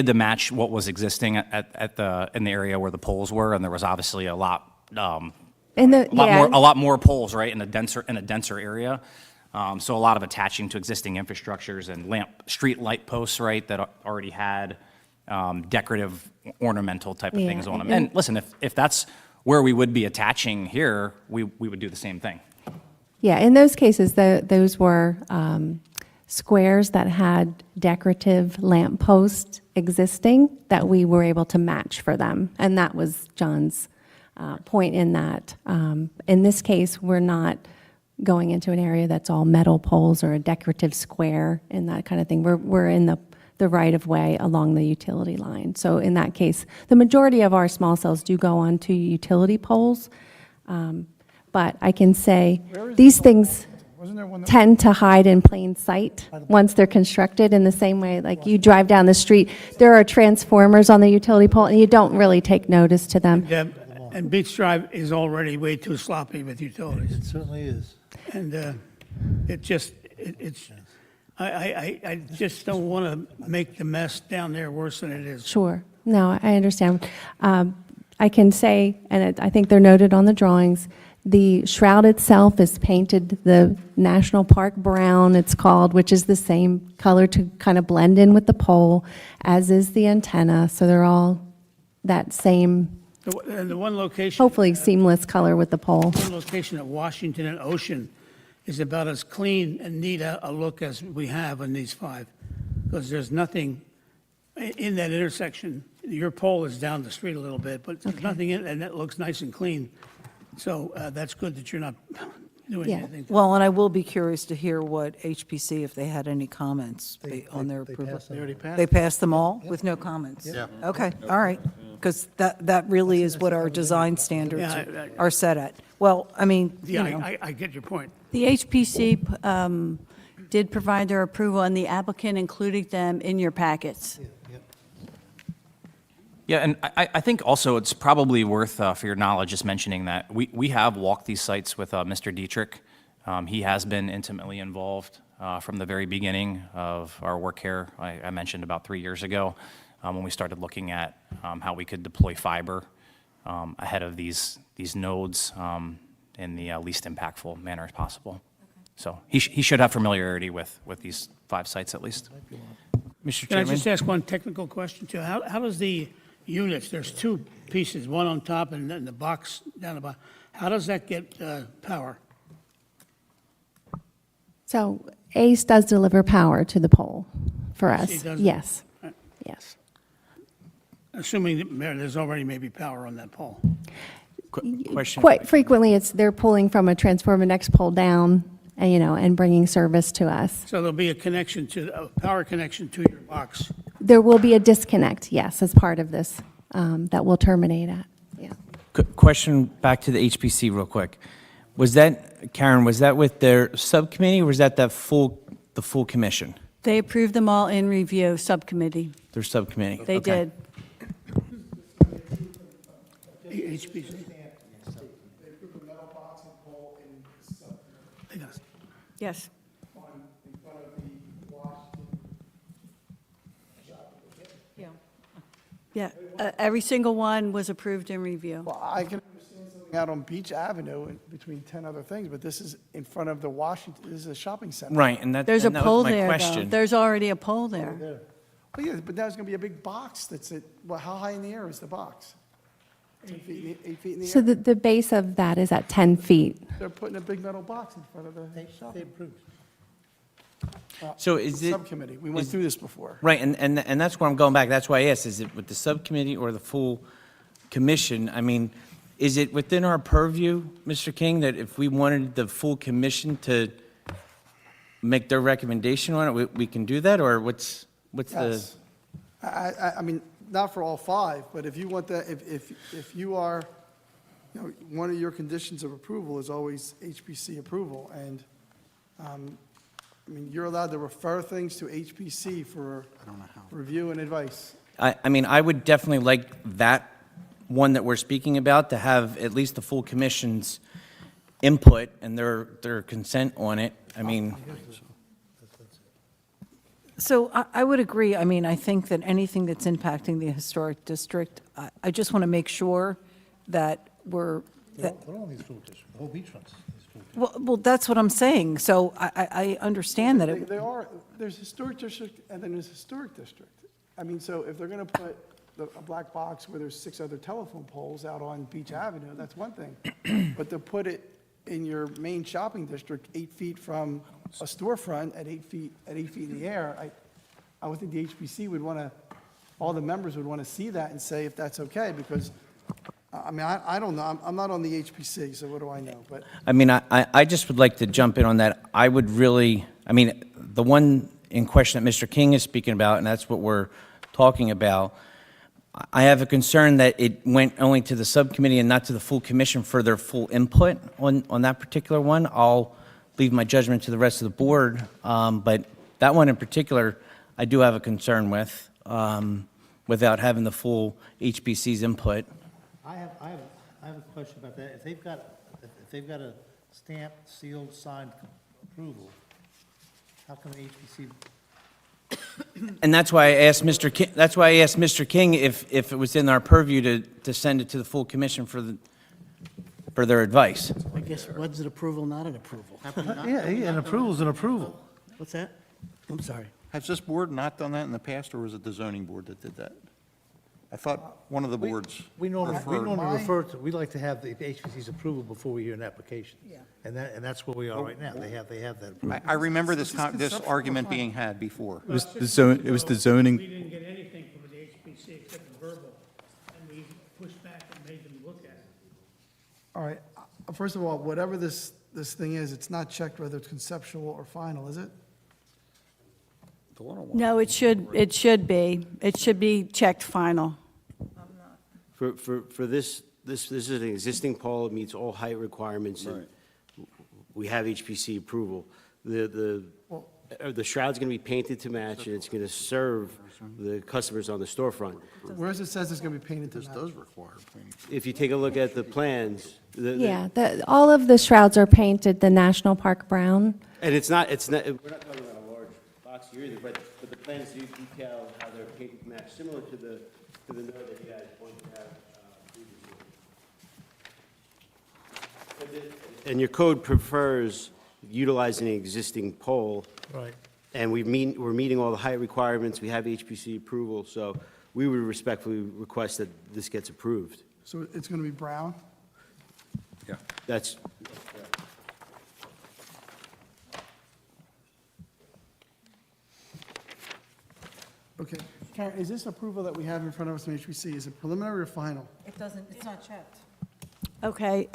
to match what was existing in the area where the poles were, and there was obviously a lot more poles, right, in a denser area. So a lot of attaching to existing infrastructures and street light posts, right, that already had decorative, ornamental type of Yeah, things on them. and- And listen, if that's where we would be attaching here, we would do the same thing. Yeah, in those cases, those were squares that had decorative lamp posts existing that we were able to match for them. And that was John's point in that. In this case, we're not going into an area that's all metal poles or a decorative square and that kind of thing. We're in the right-of-way along the utility line. So in that case, the majority of our small cells do go onto utility poles. But I can say, these things Wasn't there one that? tend to hide in plain sight once they're constructed, in the same way, like you drive down the street, there are transformers on the utility pole, and you don't really take notice to them. Yeah, and Beach Drive is already way too sloppy with utilities. It certainly is. And I just don't want to make the mess down there worse than it is. Sure. No, I understand. I can say, and I think they're noted on the drawings, the shroud itself is painted the National Park brown, it's called, which is the same color to kind of blend in with the pole, as is the antenna. So they're all that same, And the one location. hopefully seamless color with the pole. One location at Washington and Ocean is about as clean and neat a look as we have in these 5, because there's nothing in that intersection. Your pole is down the street a little bit, but there's nothing in it, and it looks nice and clean. So that's good that you're not doing Yeah. anything. Well, and I will be curious to hear what HPC, if they had any comments on their approval. They already passed. They passed them all with no comments? Yeah. Okay, all right, because that really is what our design standards Yeah, are set at. Well, I mean, you Yeah, know, I get your point. The HPC did provide their approval, and the applicant included them in your packets. Yeah, and I think also it's probably worth, for your knowledge, just mentioning that we have walked these sites with Mr. Dietrich. He has been intimately involved from the very beginning of our work here. I mentioned about 3 years ago when we started looking at how we could deploy fiber ahead of these nodes in the least impactful manner as possible. So he should have familiarity with these 5 sites at least. Mr. Can I Chairman? just ask one technical question too? How does the units, there's two pieces, one on top and then the box down the bottom. How does that get power? So ACE does deliver power to the pole for She us. does? Yes, yes. Assuming that there's already maybe power on that pole. Question. Quite frequently, they're pulling from a transformer next pole down, and, and bringing service to us. So there'll be a power connection to your box. There will be a disconnect, yes, as part of this, that will terminate at, yeah. Question back to the HPC real quick. Was that, Karen, was that with their subcommittee or was that the full commission? They approved them all in review, subcommittee. Their subcommittee? They Okay. did. HPC. They got it. Yes. Yeah, every single one was approved in review. Well, I can understand something out on Beach Avenue between 10 other things, but this is in front of the Washington, this is a shopping center. Right, and that There's a and that was pole my there, though. question. There's already a pole there. Well, yeah, but there's going to be a big box that's at, well, how high in the air is the box? 8 feet in the So air? the base of that is at 10 feet. They're putting a big metal box in front of the shopping. So is it? Subcommittee, we went through this before. Right, and that's where I'm going back. That's why I asked, is it with the subcommittee or the full commission? I mean, is it within our purview, Mr. King, that if we wanted the full commission to make their recommendation on it, we can do that, or what's the? Yes. I mean, not for all 5, but if you want that, if you are, one of your conditions of approval is always HPC approval, and, I mean, you're allowed to refer things to HPC for review and advice. I mean, I would definitely like that one that we're speaking about to have at least the full commission's input and their consent on it. I mean, So I would agree. I mean, I think that anything that's impacting the historic district, I just want to make sure that we're, that, all these school districts, the whole beachfront. well, that's what I'm saying. So I understand that it. There's historic district and then there's historic district. I mean, so if they're going to put a black box where there's 6 other telephone poles out on Beach Avenue, that's one thing. But to put it in your main shopping district, 8 feet from a storefront at 8 feet in the air, I would think the HPC would want to, all the members would want to see that and say if that's okay, because, I mean, I don't know, I'm not on the HPC, so what do I know? But I mean, I just would like to jump in on that. I would really, I mean, the one in question that Mr. King is speaking about, and that's what we're talking about, I have a concern that it went only to the subcommittee and not to the full commission for their full input on that particular one. I'll leave my judgment to the rest of the board, but that one in particular, I do have a concern with, without having the full HPC's input. I have a question about that. If they've got a stamped, sealed, signed approval, how come the HPC? And that's why I asked Mr. King if it was in our purview to send it to the full commission for their advice. I guess, when's an approval, not an approval? Yeah, an approval's an approval. What's that? I'm sorry. Has this board not done that in the past, or was it the zoning board that did that? I thought one of the boards We normally referred. refer to, we like to have the HPC's approval before we hear an application. Yeah. And that's where we are right now. They have that approval. I remember this argument being had before. It was the zoning. We didn't get anything from the HPC except the verbal, and we pushed back and made them look at it. all right, first of all, whatever this thing is, it's not checked whether it's conceptual or final, is it? No, it should be. It should be checked final. For this is an existing pole, it meets all height requirements, and we have HPC approval. The shroud's going to be painted to match, and it's going to serve the customers on the storefront. Where does it says it's going to be painted to match? require painting. If you take a look at the plans, Yeah, all of the shrouds are painted the National Park brown. and it's not, we're not talking about a large box here either, but the plans do detail how they're painted to match, similar to the note that you guys pointed out previously. And your code prefers utilizing an existing pole. Right. And we're meeting all the height requirements, we have HPC approval, so we would respectfully request that this gets approved. So it's going to be brown? Yeah. That's, Okay. Karen, is this approval that we have in front of us from HPC, is it preliminary or final? It's not checked. Okay,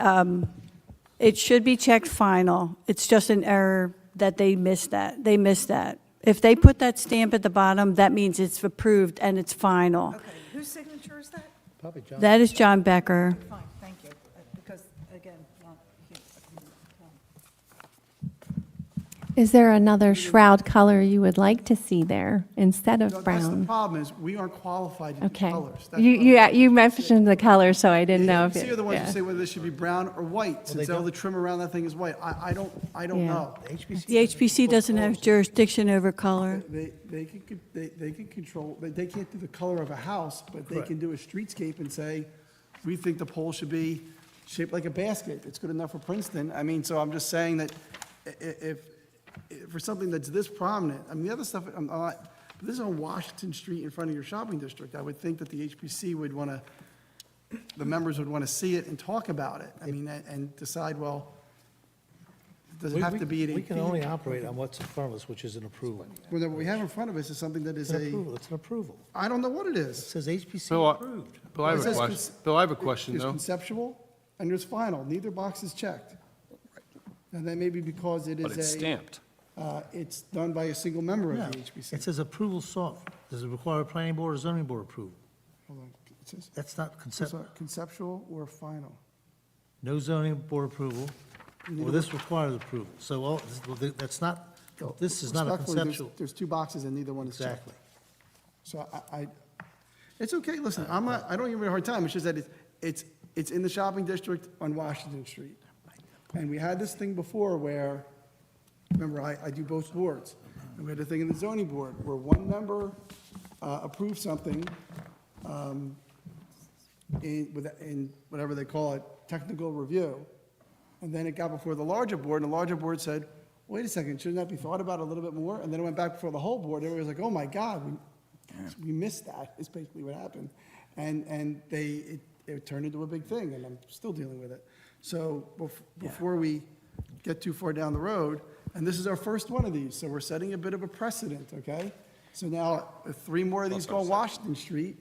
it should be checked final. It's just an error that they missed that. They missed that. If they put that stamp at the bottom, that means it's approved and it's final. Okay, whose signature is that? Probably John. That is John Becker. Fine, thank you, because, again, not, Is there another shroud color you would like to see there instead No, of that's the brown? problem, is we aren't qualified to do Okay. colors. That's You, what you, I'm- you mentioned the color, so I didn't know if HPC are the ones who yeah. say whether this should be brown or white, since all the trim around that thing is white. I don't Yeah. know. The HPC doesn't have jurisdiction over color. They can control, they can't do the color of a house, but they can do a streetscape and say, we think the pole should be shaped like a basket. It's good enough for Princeton. I mean, so I'm just saying that if for something that's this prominent, I mean, the other stuff, I'm not, but this is on Washington Street in front of your shopping district. I would think that the HPC would want to, the members would want to see it and talk about it. I mean, and decide, well, does it have to be at 8 We feet? can only operate on what's in front of us, which is an approval. Well, what we have in front of us is something that is It's an a, approval, it's an approval. I don't know what it It is. says HPC Bill, approved. Bill, I have It a says question. Bill, I have a question, There's though. conceptual and there's final. Neither box is checked. And that may be because it is But it's stamped. it's done by a single member of No, the it HPC. says approval sought. Does it require a planning board or zoning board approval? Hold on. It says, That's not conceptual or final. no zoning board approval, or this requires approval. So, that's not, this is not a Respectfully, there's- conceptual. There's two boxes and neither one is checked. Exactly. So it's okay, listen, I don't give you a hard time, it's just that it's in the shopping district on Washington Street. And we had this thing before where, remember, I do both boards. And we had a thing in the zoning board where one member approved something in whatever they call it, technical review. And then it got before the larger board, and the larger board said, wait a second, shouldn't that be thought about a little bit more? And then it went back before the whole board, everybody was like, oh my God, we missed that, is basically what happened. And it turned into a big thing, and I'm still dealing with it. So before we get too far down the road, and this is our first one of these, so we're setting a bit of a precedent, okay? So now, if 3 more of these go on Washington Street,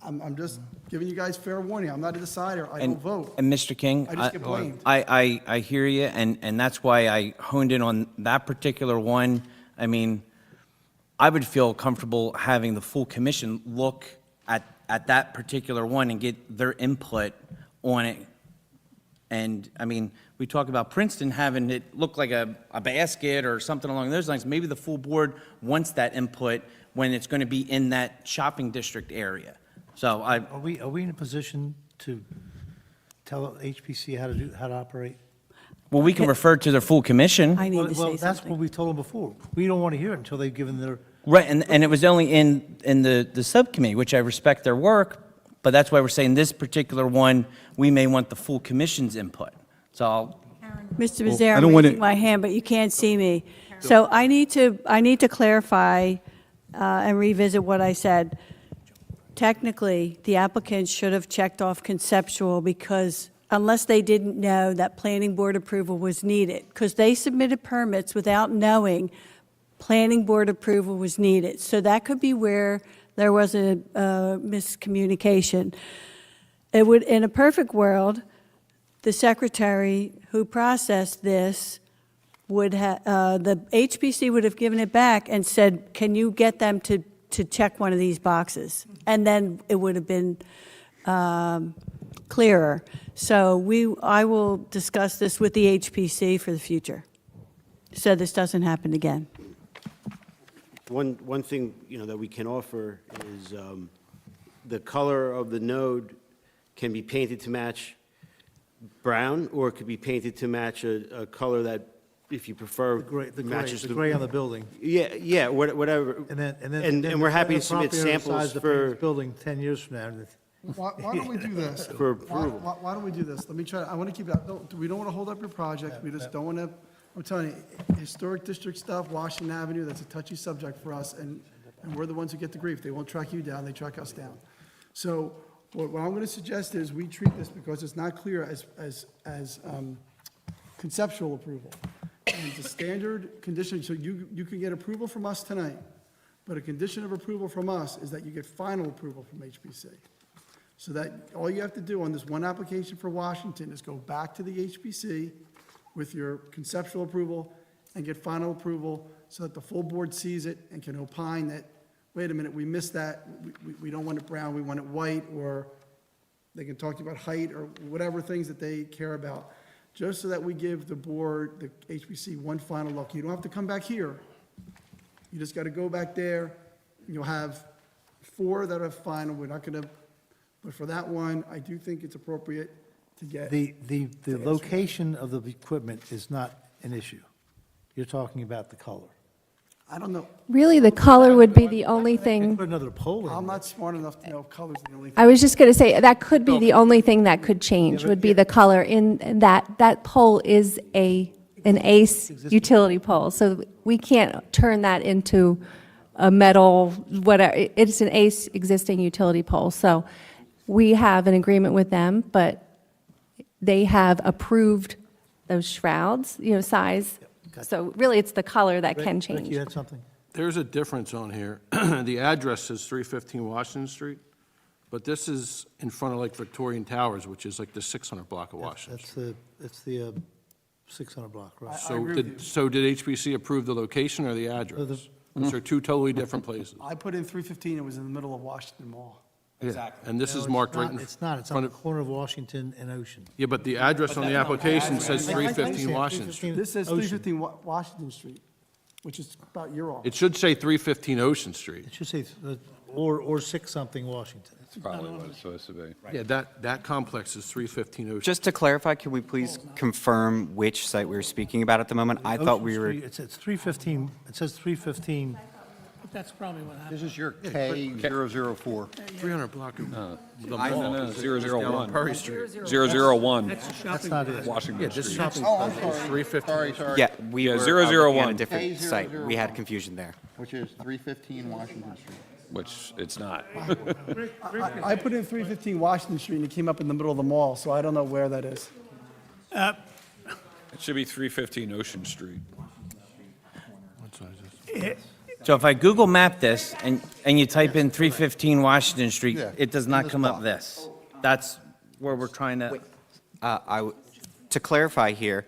I'm just giving you guys fair warning, I'm not a decider, I don't vote. And Mr. King, I just get blamed. I hear you, and that's why I honed in on that particular one. I mean, I would feel comfortable having the full commission look at that particular one and get their input on it. And, I mean, we talk about Princeton having it look like a basket or something along those lines. Maybe the full board wants that input when it's going to be in that shopping district area. So Are we in a position to tell HPC how to operate? well, we can refer to the full commission. I need to Well, say that's what something. we told them before. We don't want to hear it until they've given their, Right, and it was only in the subcommittee, which I respect their work, but that's why we're saying this particular one, we may want the full commission's input. So I'll Mr. I Mazzara, don't I'm wanna- raising my hand, but you can't see me. So I need to clarify and revisit what I said. Technically, the applicant should have checked off conceptual because unless they didn't know that planning board approval was needed, because they submitted permits without knowing planning board approval was needed. So that could be where there was a miscommunication. It would, in a perfect world, the secretary who processed this would have, the HPC would have given it back and said, can you get them to check one of these boxes? And then it would have been clearer. So I will discuss this with the HPC for the future, so this doesn't happen again. one thing, that we can offer is the color of the node can be painted to match brown, or it could be painted to match a color that, if you prefer, the matches gray on the building. Yeah, whatever. And we're happy to submit samples for, Building 10 years from now. Why don't we do this? For approval. Why don't we do this? Let me try, I want to keep that, we don't want to hold up your project, we just don't want to I'm telling you, historic district stuff, Washington Avenue, that's a touchy subject for us, and we're the ones who get the grief. They won't track you down, they track us down. So what I'm going to suggest is we treat this, because it's not clear, as conceptual approval. And it's a standard condition, so you can get approval from us tonight, but a condition of approval from us is that you get final approval from HPC. So that all you have to do on this one application for Washington is go back to the HPC with your conceptual approval and get final approval so that the full board sees it and can opine that, wait a minute, we missed that, we don't want it brown, we want it white, or they can talk to you about height or whatever things that they care about, just so that we give the board, the HPC, one final look. You don't have to come back here. You just got to go back there. You'll have 4 that are final. We're not going to, but for that one, I do think it's appropriate to get. The location of the equipment is not an issue. You're talking about the color. I don't know. Really, the color would be the only thing. Put another pole in I'm there. not smart enough to know if color's the only thing. I was just going to say, that could be the only thing that could change, would be the color. In that pole is an ACE utility pole, so we can't turn that into a metal, whatever. It's an ACE existing utility pole. So we have an agreement with them, but they have approved those shrouds, size. So really, it's the color that can Rick, change. you had something? There's a difference on here. The address says 315 Washington Street, but this is in front of like Victorian Towers, which is like the 600 block of Washington Street. It's the 600 block, right? So did HPC approve the location or the address? Those are two totally different places. I put in 315, it was in the middle of Washington Mall. Exactly. And this No, is it's marked right not. in It's not, it's on front the of, corner of Washington and Ocean. yeah, but the address on the application says I 315 Washington Street. This says Ocean. 315 Washington Street, which is about your office. It should say 315 Ocean Street. It should say, or 6-something Washington. Probably what it's supposed to be. Yeah, that complex is 315 Ocean. Just to clarify, can we please confirm which site we were speaking about at the moment? I thought Ocean we were, Street, It's 315, it says 315. But that's probably what happened. This is your K004. 300 block of the No, mall. no, is down 001. Perry Street. 001, That's a That's shopping. not it. Yeah, Washington this Street. shopping Oh, I'm center is sorry. 315. Sorry. yeah, we Yeah, were 001. looking at a different K001. site. We had confusion there. Which is 315 Washington Street. Which it's not. I put in 315 Washington Street, and it came up in the middle of the mall, so I don't know where that is. It should be 315 Ocean Street. So if I Google map this and you type in 315 Washington Street, Yeah, it does in not this come up block. this. That's where we're trying to. To clarify here,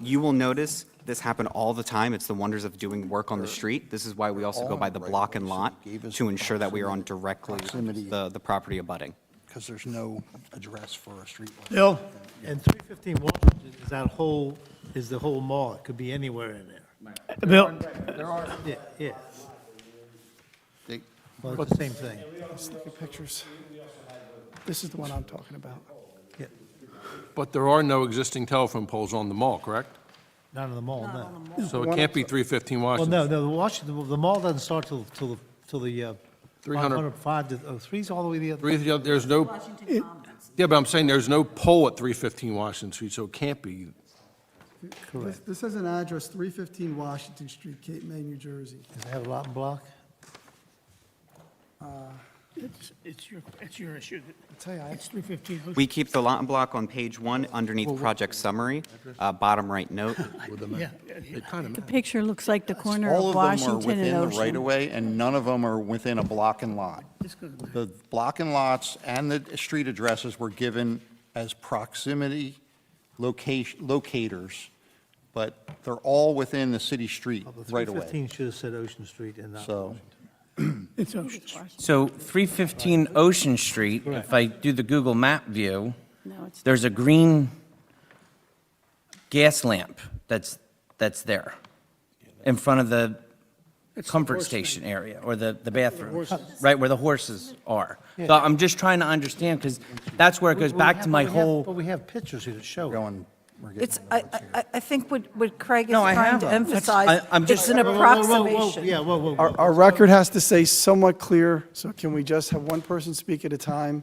you will notice this happen all the time. It's the wonders of doing work on the street. This is why we also go by the block and lot to ensure that we are on directly the property abutting. Because there's no address for a street. Bill? And 315 Washington is the whole mall. It could be anywhere in there. Bill? Yeah. They- Well, it's the same thing. Let's look at pictures. This is the one I'm talking about. Yeah. But there are no existing telephone poles on the mall, correct? Not in the mall, no. So it can't be 315 Well, Washington. no, the mall doesn't start till the 300. 505 to, 3's all the way to the other. There's no, yeah, but I'm saying there's no pole at 315 Washington Street, so it can't be. This has an address, 315 Washington Street, Cape May, New Jersey. Does it have a lot and block? It's your issue. I tell you, It's 315 Ocean. We keep the lot and block on page 1 underneath project summary, bottom right note. Yeah. It kind The of, picture looks like the corner All of of them are Washington and within the Ocean. right-of-way, and none of them are within a block and lot. This goes back. The block and lots and the street addresses were given as proximity locators, but they're all within the city street Well, the right away. 315 should have said Ocean Street and not So, It's Ocean. So 315 Ocean Street, if I do the Google map view, No, it's there's a green gas lamp that's there in front of the It's the comfort horse station thing. area or the bathroom, horses. right where the horses are. So I'm just trying to understand because that's where it goes back to my But whole. we have pictures here that show it. we're getting. It's, I think what Craig is No, I trying have to them. emphasize, I'm it's just- an Whoa, whoa, whoa, whoa, approximation. Yeah, whoa. Our record has to say somewhat clear, so can we just have one person speak at a time?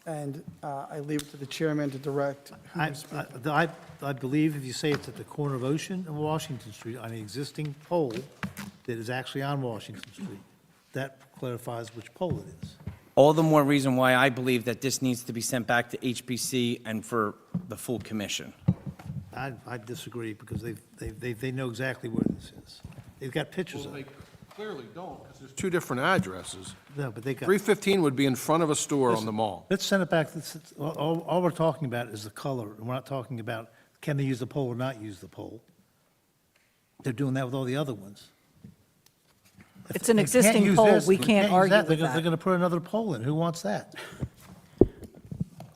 and I leave it to the chairman to direct who I, to speak. I believe if you say it's at the corner of Ocean and Washington Street on an existing pole that is actually on Washington Street, that clarifies which pole it is. All the more reason why I believe that this needs to be sent back to HPC and for the full commission. I disagree because they know exactly where this is. They've got pictures Well, of it. they clearly don't, because there's two different addresses. No, but they got. 315 would be in front of a store on the mall. Let's send it back. All we're talking about is the color. We're not talking about can they use the pole or not use the pole. They're doing that with all the other ones. If It's an they can't existing use pole. this, We they can't use argue that, with They're that. going to put another pole in. Who wants that?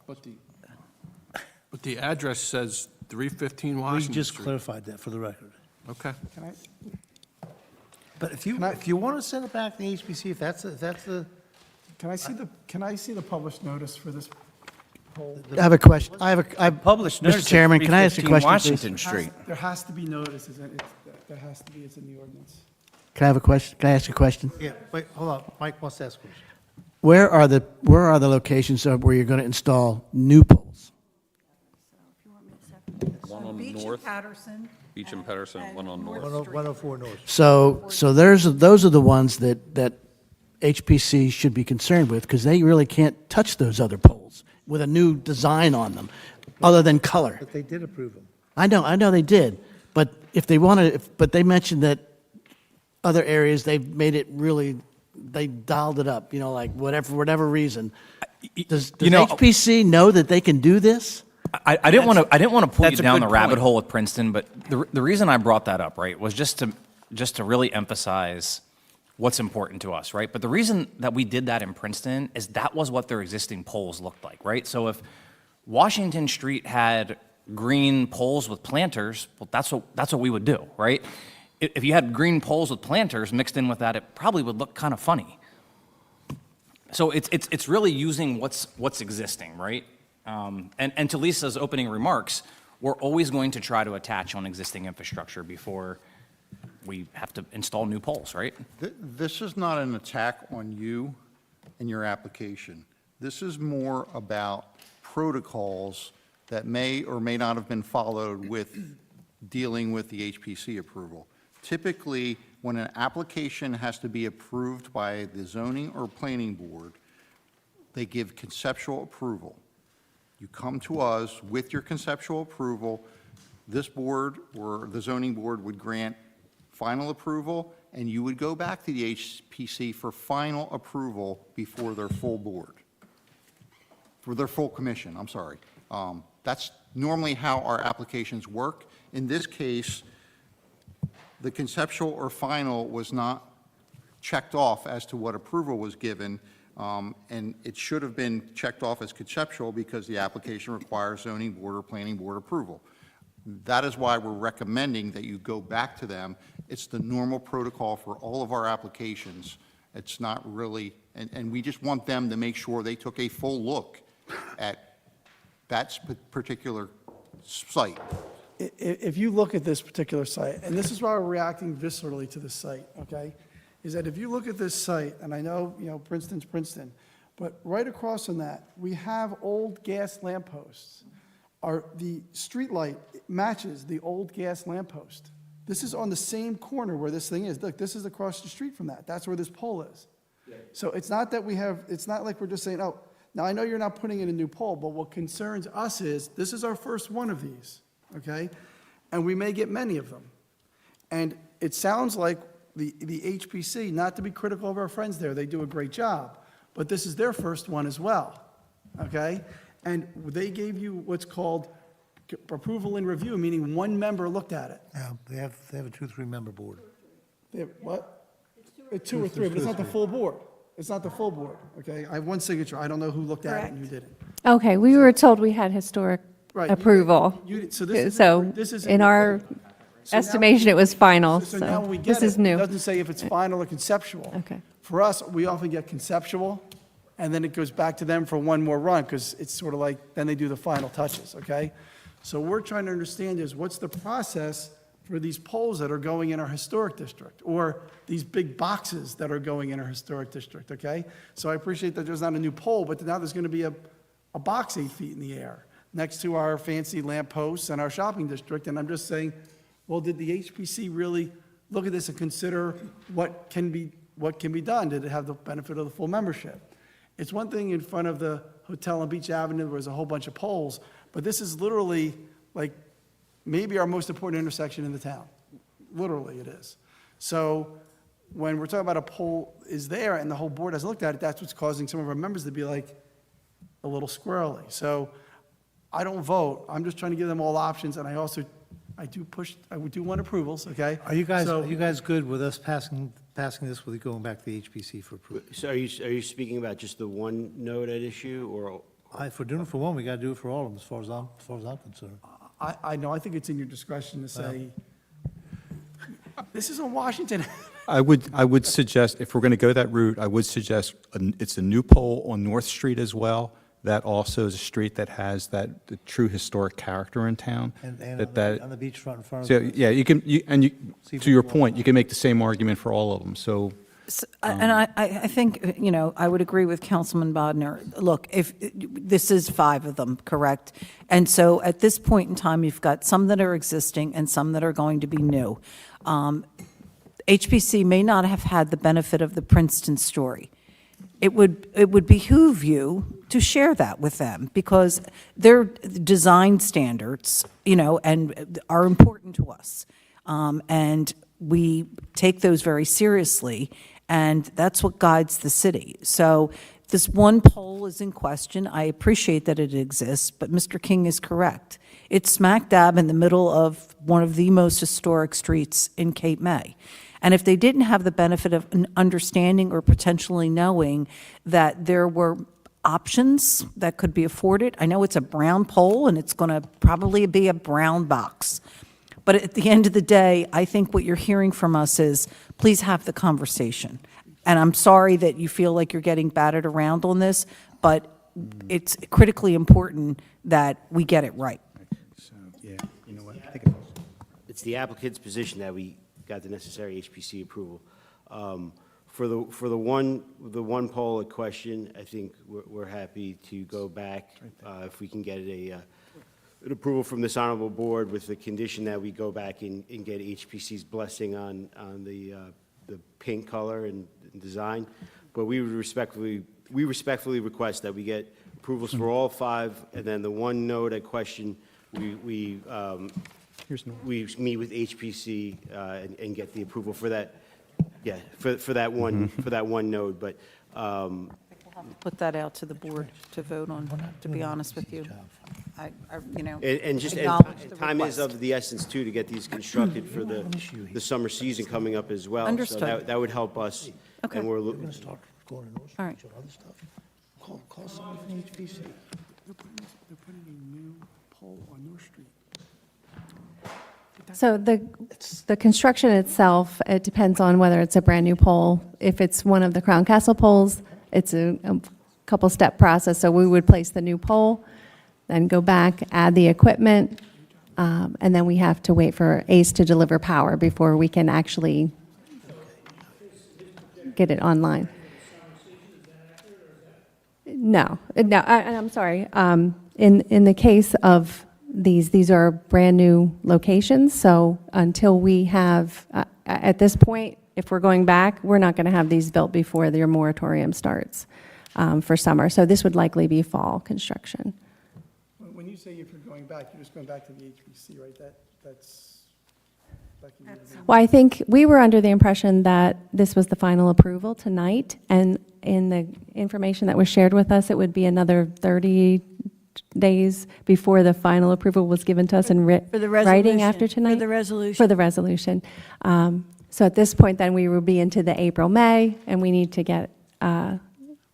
But the address says 315 We Washington just Street. clarified that for the record. Okay. Can I, But if you want to send it back to the HPC, if that's the, can I see the published notice for this poll? I have a question. Published notice Mr. at Chairman, can I ask a 315 question, Washington please? Street. There has to be notices, and there has to be, it's in the ordinance. Can I have a question? Can I ask a question? yeah, wait, hold on. Mike wants to ask a question. Where are the locations of where you're going to install new poles? One on Beach and North, Patterson. Beach and Patterson, one on North. 104 North. So those are the ones that HPC should be concerned with, because they really can't touch those other poles with a new design on them, other than color. But they did approve them. I know they did, but if they wanted, but they mentioned that other areas, they've made it really, they dialed it up, like for whatever reason. Does You know- HPC know that they can do this? I didn't want to pull you that's a down good the rabbit point. hole with Princeton, but the reason I brought that up, right, was just to really emphasize what's important to us, right? But the reason that we did that in Princeton is that was what their existing poles looked like, right? So if Washington Street had green poles with planters, well, that's what we would do, right? If you had green poles with planters mixed in with that, it probably would look kind of funny. So it's really using what's existing, right? And to Lisa's opening remarks, we're always going to try to attach on existing infrastructure before we have to install new poles, right? This is not an attack on you and your application. This is more about protocols that may or may not have been followed with dealing with the HPC approval. Typically, when an application has to be approved by the zoning or planning board, they give conceptual approval. You come to us with your conceptual approval, this board or the zoning board would grant final approval, and you would go back to the HPC for final approval before their full board, for their full commission, I'm sorry. That's normally how our applications work. In this case, the conceptual or final was not checked off as to what approval was given, and it should have been checked off as conceptual because the application requires zoning board or planning board approval. That is why we're recommending that you go back to them. It's the normal protocol for all of our applications. It's not really, and we just want them to make sure they took a full look at that particular site. If you look at this particular site, and this is why we're reacting viscerally to this site, okay? Is that if you look at this site, and I know, Princeton's Princeton, but right across from that, we have old gas lampposts. The street light matches the old gas lamppost. This is on the same corner where this thing is. Look, this is across the street from that. That's where this pole is. So it's not that it's not like we're just saying, oh, now I know you're not putting in a new pole, but what concerns us is, this is our first one of these, okay? And we may get many of them. And it sounds like the HPC, not to be critical of our friends there, they do a great job, but this is their first one as well, okay? And they gave you what's called approval and review, meaning one member looked at it. Yeah, they have a 2 or 3 member board. They have what? Two or three, but it's not the full board. It's not the full board, okay? I have one signature. I don't know who looked at it and who didn't. Okay, we were told we had historic Right. approval. So this is In our estimation, it was final, So now when we so get this is it, it new. doesn't say if it's final or conceptual. Okay. For us, we often get conceptual, and then it goes back to them for one more run, because it's sort of like, then they do the final touches, okay? So we're trying to understand is, what's the process for these poles that are going in our historic district, or these big boxes that are going in our historic district, okay? So I appreciate that there's not a new pole, but now there's going to be a box 8 feet in the air next to our fancy lamp posts and our shopping district. And I'm just saying, well, did the HPC really look at this and consider what can be done? Did it have the benefit of the full membership? It's one thing in front of the hotel on Beach Avenue, where there's a whole bunch of poles, but this is literally like maybe our most important intersection in the town. Literally, it is. So when we're talking about a pole is there and the whole board has looked at it, that's what's causing some of our members to be like a little squirrely. So I don't vote. I'm just trying to give them all options, and I do want approvals, okay? Are you So- guys good with us passing this with going back to the HPC for approval? So are you speaking about just the one node at issue, or? If we're doing it for one, we got to do it for all of them, as far as I'm concerned. I know, I think it's in your discretion to say, this is in Washington. I would suggest, if we're going to go that route, I would suggest it's a new pole on North Street as well. That also is a street that has the true historic character in town. And that on the beachfront in front of. So, yeah, to your point, you can make the same argument for all of them, so. And I think, I would agree with Councilman Bodnar. Look, if, this is 5 of them, correct? And so at this point in time, you've got some that are existing and some that are going to be new. HPC may not have had the benefit of the Princeton story. It would behoove you to share that with them, because their design standards, and are important to us. And we take those very seriously, and that's what guides the city. So this one pole is in question. I appreciate that it exists, but Mr. King is correct. It's smack dab in the middle of one of the most historic streets in Cape May. And if they didn't have the benefit of an understanding or potentially knowing that there were options that could be afforded, I know it's a brown pole and it's going to probably be a brown box. But at the end of the day, I think what you're hearing from us is, please have the conversation. And I'm sorry that you feel like you're getting battered around on this, but it's critically important that we get it right. So, yeah, you know what? It's the applicant's position that we got the necessary HPC approval. For the one pole at question, I think we're happy to go back if we can get an approval from this honorable board with the condition that we go back and get HPC's blessing on the paint color and design. But we would respectfully request that we get approvals for all 5, and then the one node at question, we meet with HPC and get the approval for that, for that one node, but, Put that out to the board to vote on, to be honest with you. and just, acknowledge the time is request. of the essence too, to get these constructed for the summer season coming up as well. Understood. So that would help us. Okay. And we're, We're going to start going to North All right. Street and other stuff. Call somebody from HPC. They're putting a new pole on North Street. So the construction itself, it depends on whether it's a brand-new pole. If it's one of the Crown Castle poles, it's a couple-step process. So we would place the new pole, then go back, add the equipment, and then we have to wait for ACE to deliver power before we can actually get it online. No, I'm sorry. In the case of these are brand-new locations, so until we have, at this point, if we're going back, we're not going to have these built before your moratorium starts for summer. So this would likely be fall construction. When you say if you're going back, you're just going back to the HPC, right? That's Well, I think we were under the impression that this was the final approval tonight, and in the information that was shared with us, it would be another 30 days before the final approval was given to us in For the writing resolution. after tonight? For the resolution. For the resolution. So at this point, then, we will be into the April, May, and we need to get Well,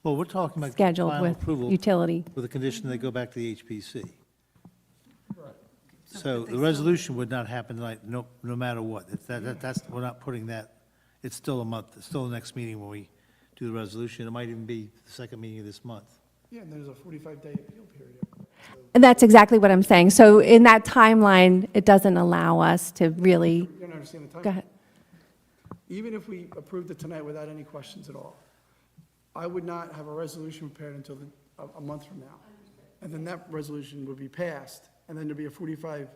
we're talking about scheduled final with approval utility. with the condition they go back to the HPC. So the resolution would not happen tonight, no matter what. We're not putting that, it's still a month, it's still the next meeting when we do the resolution. It might even be the second meeting of this month. Yeah, and there's a 45-day appeal period. And that's exactly what I'm saying. So in that timeline, it doesn't allow us to really, You don't understand the time? go ahead. Even if we approved it tonight without any questions at all, I would not have a resolution prepared until a month from now. and then that resolution would be passed, and then there'd be a 45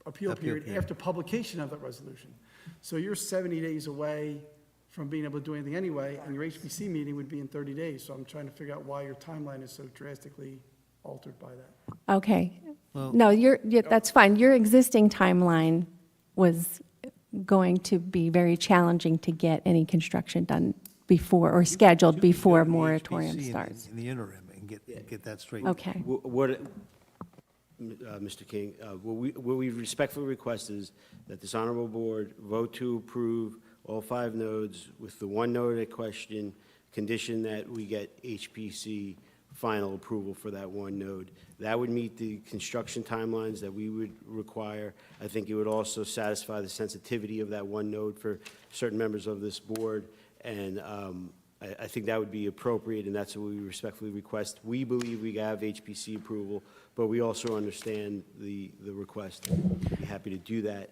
appeal period after publication of that resolution. So you're 70 days away from being able to do anything anyway, and your HPC meeting would be in 30 days. So I'm trying to figure out why your timeline is so drastically altered by that. Okay. No, that's fine. Your existing timeline was going to be very challenging to get any construction done before, or scheduled before moratorium starts. In the interim, and get that straight. Okay. What, Mr. King, what we respectfully request is that this honorable board vote to approve all 5 nodes with the one node at question, condition that we get HPC final approval for that one node. That would meet the construction timelines that we would require. I think it would also satisfy the sensitivity of that one node for certain members of this board, and I think that would be appropriate, and that's what we respectfully request. We believe we have HPC approval, but we also understand the request. We'd be happy to do that.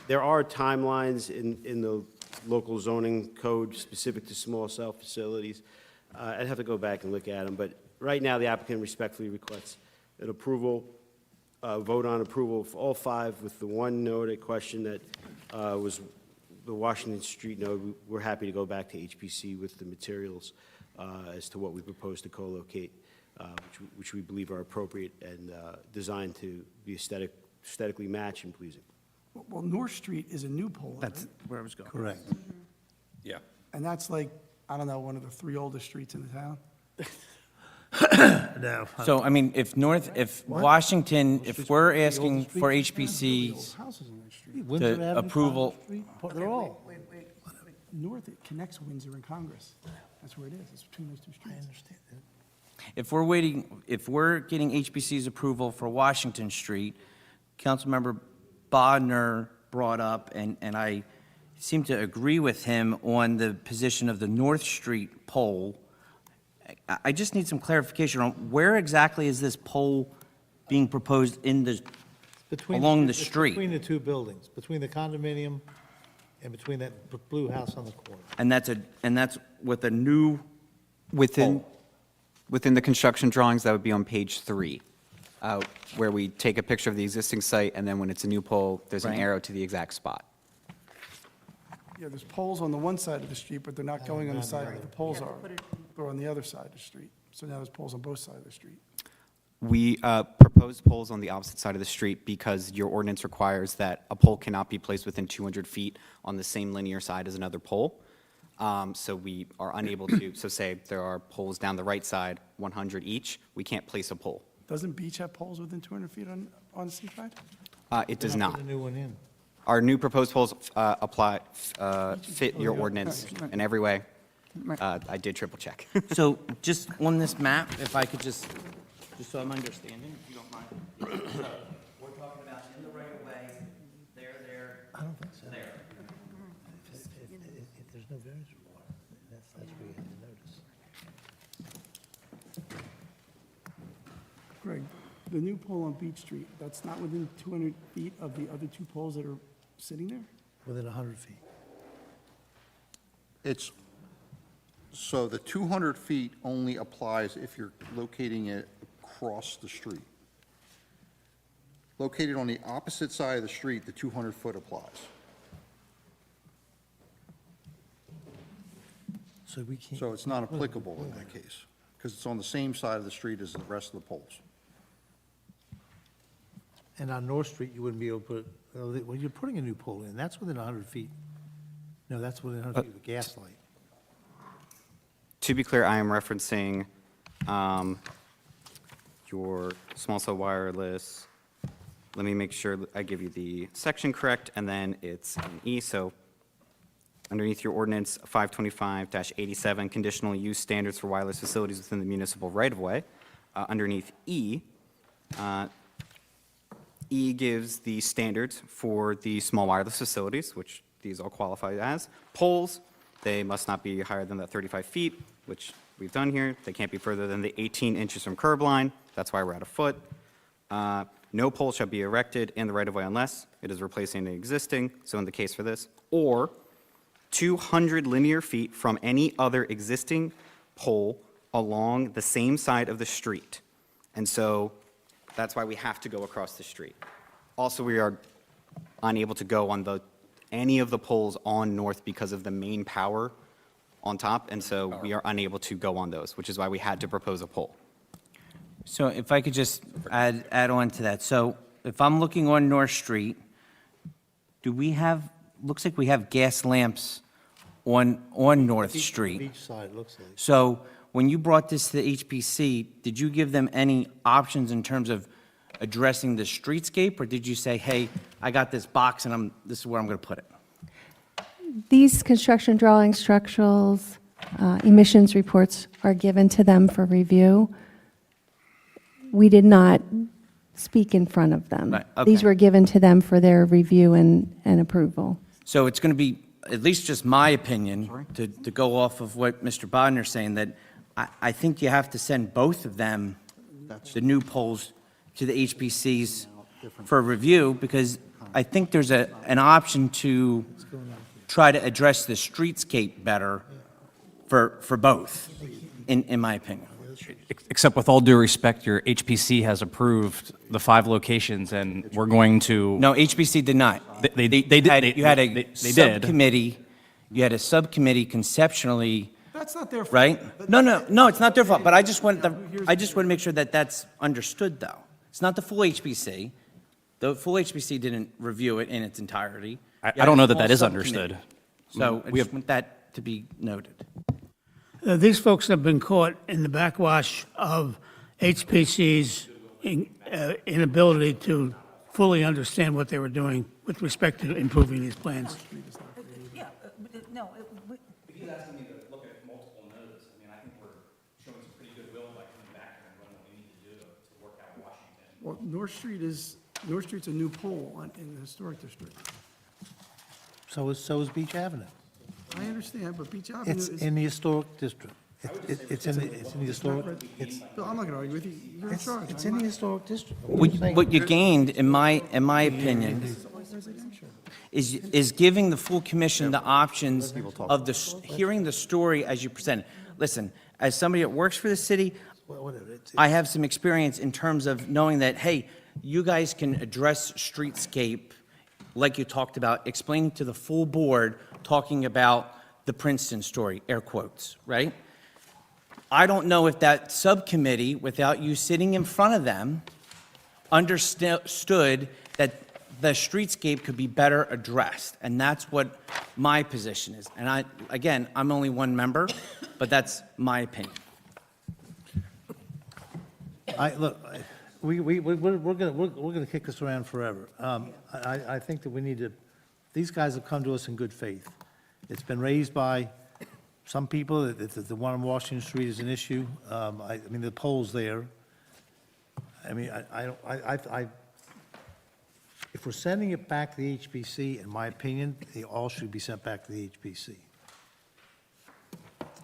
There are timelines in the local zoning code specific to small cell facilities. I'd have to go back and look at them, but right now, the applicant respectfully requests an approval, vote on approval of all 5 with the one node at question that was the Washington Street node. We're happy to go back to HPC with the materials as to what we propose to co-locate, which we believe are appropriate and designed to be aesthetically matched and pleasing. Well, North Street is a new pole, That's where I was going. Correct. Yeah. and that's like, I don't know, one of the 3 oldest streets in the town. No. So, I mean, if Washington, if we're asking for HPC's Houses on that street. Windsor to Avenue, approval- Congress Street, they're all. Wait. North, it connects Windsor and Congress. That's where it is. It's between those 2 I streets. understand that. if we're getting HPC's approval for Washington Street, Councilmember Bodnar brought up, and I seem to agree with him on the position of the North Street pole. I just need some clarification on where exactly is this pole being proposed along the street? Between the 2 buildings, between the condominium and between that blue house on the corner. And that's with a new Within the construction drawings, that would be on page 3, where we take a picture of the existing site, and then when it's a new pole, there's an Right. arrow to the exact spot. Yeah, there's poles on the one side of the street, but they're not going on the side where the poles are. They're on the other side of the street. So now there's poles on both sides of the street. We proposed poles on the opposite side of the street because your ordinance requires that a pole cannot be placed within 200 feet on the same linear side as another pole. So we are unable to, so say there are poles down the right side, 100 each, we can't place a pole. Doesn't Beach have poles within 200 feet on the seaside? It does They're not. putting a new one in. Our new proposed poles fit your ordinance in every way. I did triple check. So just on this map, if I could just so I'm understanding, if you don't mind. So we're talking about in the right of way, there, I don't think so. there. If there's no variance required, that's where you have to notice. Greg, the new pole on Beach Street, that's not within 200 feet of the other 2 poles that are sitting there? Within 100 feet. It's, so the 200 feet only applies if you're locating it across the street. Located on the opposite side of the street, the 200-foot applies. So we can't. So it's not applicable in that case, because it's on the same side of the street as the rest of the poles. And on North Street, you wouldn't be able to put, well, you're putting a new pole in, that's within 100 feet. No, that's within 100 feet of a gas light. To be clear, I am referencing your small cell wireless. Let me make sure that I give you the section correct, and then it's an E. So underneath your ordinance 525-87, conditional use standards for wireless facilities within the municipal right-of-way, underneath E, E gives the standards for the small wireless facilities, which these all qualify as. Poles, they must not be higher than that 35 feet, which we've done here. They can't be further than the 18 inches from curb line. That's why we're at a foot. No pole shall be erected in the right-of-way unless it is replacing an existing, so in the case for this, or 200 linear feet from any other existing pole along the same side of the street. And so that's why we have to go across the street. Also, we are unable to go on any of the poles on North because of the main power on top, and so we are unable to go on those, which is why we had to propose a pole. So if I could just add on to that. So if I'm looking on North Street, looks like we have gas lamps on North Street. Beach side, looks like. So when you brought this to the HPC, did you give them any options in terms of addressing the streetscape? Or did you say, hey, I got this box and this is where I'm going to put it? These construction drawings, structurals, emissions reports are given to them for review. We did not speak in front of them. Right, okay. These were given to them for their review and approval. So it's going to be, at least just my opinion, to go off of what Mr. Bodner's saying, that I think you have to send both of them, the new poles, to the HPCs for review, because I think there's an option to try to address the streetscape better for both, in my opinion. Except with all due respect, your HPC has approved the 5 locations, and we're going to. No, HPC did not. They did. You had They a did. subcommittee, you had a subcommittee conceptually, That's not their fault. right? No, it's not their fault, but I just want to make sure that that's understood, though. It's not the full HPC. The full HPC didn't review it in its entirety. I don't know that that is Small understood. subcommittee. So I We just have- want that to be noted. These folks have been caught in the backwash of HPC's inability to fully understand what they were doing with respect to improving these plans. Yeah, no, He's asking me to look at multiple nodes. I mean, I think we're showing some pretty good will by coming back here and doing what we need to do to work out Washington. Well, North Street's a new pole in the historic district. So is Beach Avenue. I understand, but Beach Avenue It's is. in the historic district. It's in the historic, Bill, I'm not gonna argue with you. You're in charge. it's I'm in the not- historic district. What are you saying? What you gained, in my opinion, is giving the full commission the options of hearing the story as you present it. Listen, as somebody that works for the city, Whatever, I have some experience in terms of knowing that, hey, you guys can address streetscape like you talked about, explaining to the full board, talking about the Princeton story, air quotes, right? I don't know if that subcommittee, without you sitting in front of them, understood that the streetscape could be better addressed, and that's what my position is. And again, I'm only one member, but that's my opinion. Look, we're gonna kick this around forever. I think that we need to, these guys have come to us in good faith. It's been raised by some people, that the one on Washington Street is an issue. I mean, the pole's there. I mean, if we're sending it back to the HPC, in my opinion, they all should be sent back to the HPC.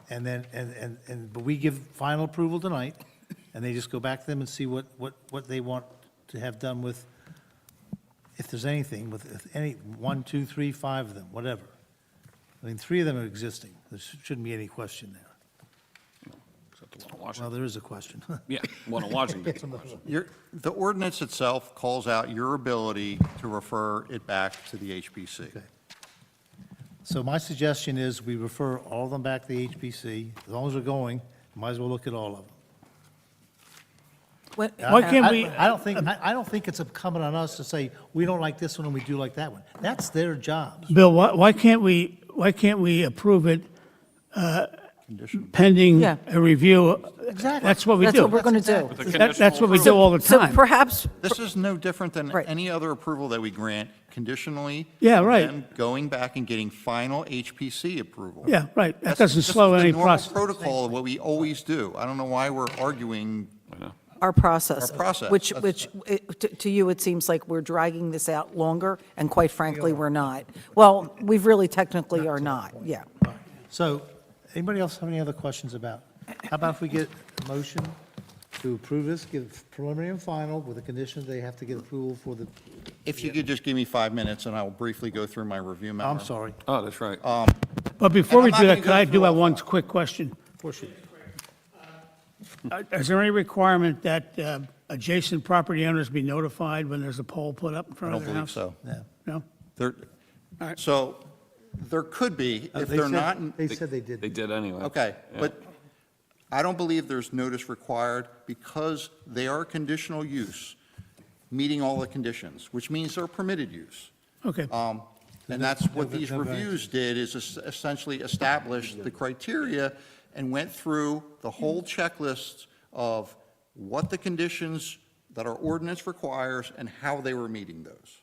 And then, but we give final approval tonight, and they just go back to them and see what they want to have done with, if there's anything, with any, 1, 2, 3, 5 of them, whatever. I mean, 3 of them are existing. There shouldn't be any question there. Well, there is a question. Yeah, one in Washington. The ordinance itself calls out your ability to refer it back to the HPC. Okay. So my suggestion is we refer all of them back to the HPC. As long as we're going, might as well look at all of them. Why can't we? I don't think it's incumbent on us to say, we don't like this one and we do like that one. That's their job. Bill, why can't we approve it pending Yeah. a review? Exactly. That's what we do. That's what we're going to do. That's what we do all the So time. perhaps, This is no different than Right. any other approval that we grant conditionally. Yeah, right. And going back and getting final HPC approval. Yeah, right. That That's- doesn't this is slow any the normal process. protocol of what we always do. I don't know why we're arguing. our process. Our process. Which, to you, it seems like we're dragging this out longer, and quite frankly, we're not. Well, we really technically are not, yeah. So, anybody else have any other questions about? How about if we get a motion to approve this, give preliminary and final with the condition they have to get approval for the, If you could just give me 5 minutes and I will briefly go through my review memo. I'm sorry. Oh, that's right. But before And we I'm not do gonna that, could go I through do have all one five. quick question? Of course you do. Is there any requirement that adjacent property owners be notified when there's a pole put up in I front don't of their believe house? so. No? There, All right. so there could be, if They they're said- not. They said they did. They did anyway. Okay, Yeah. but I don't believe there's notice required because they are conditional use, meeting all the conditions, which means they're permitted use. Okay. And that's what these no reviews did, is essentially establish the criteria and went through the whole checklist of what the conditions that our ordinance requires and how they were meeting those.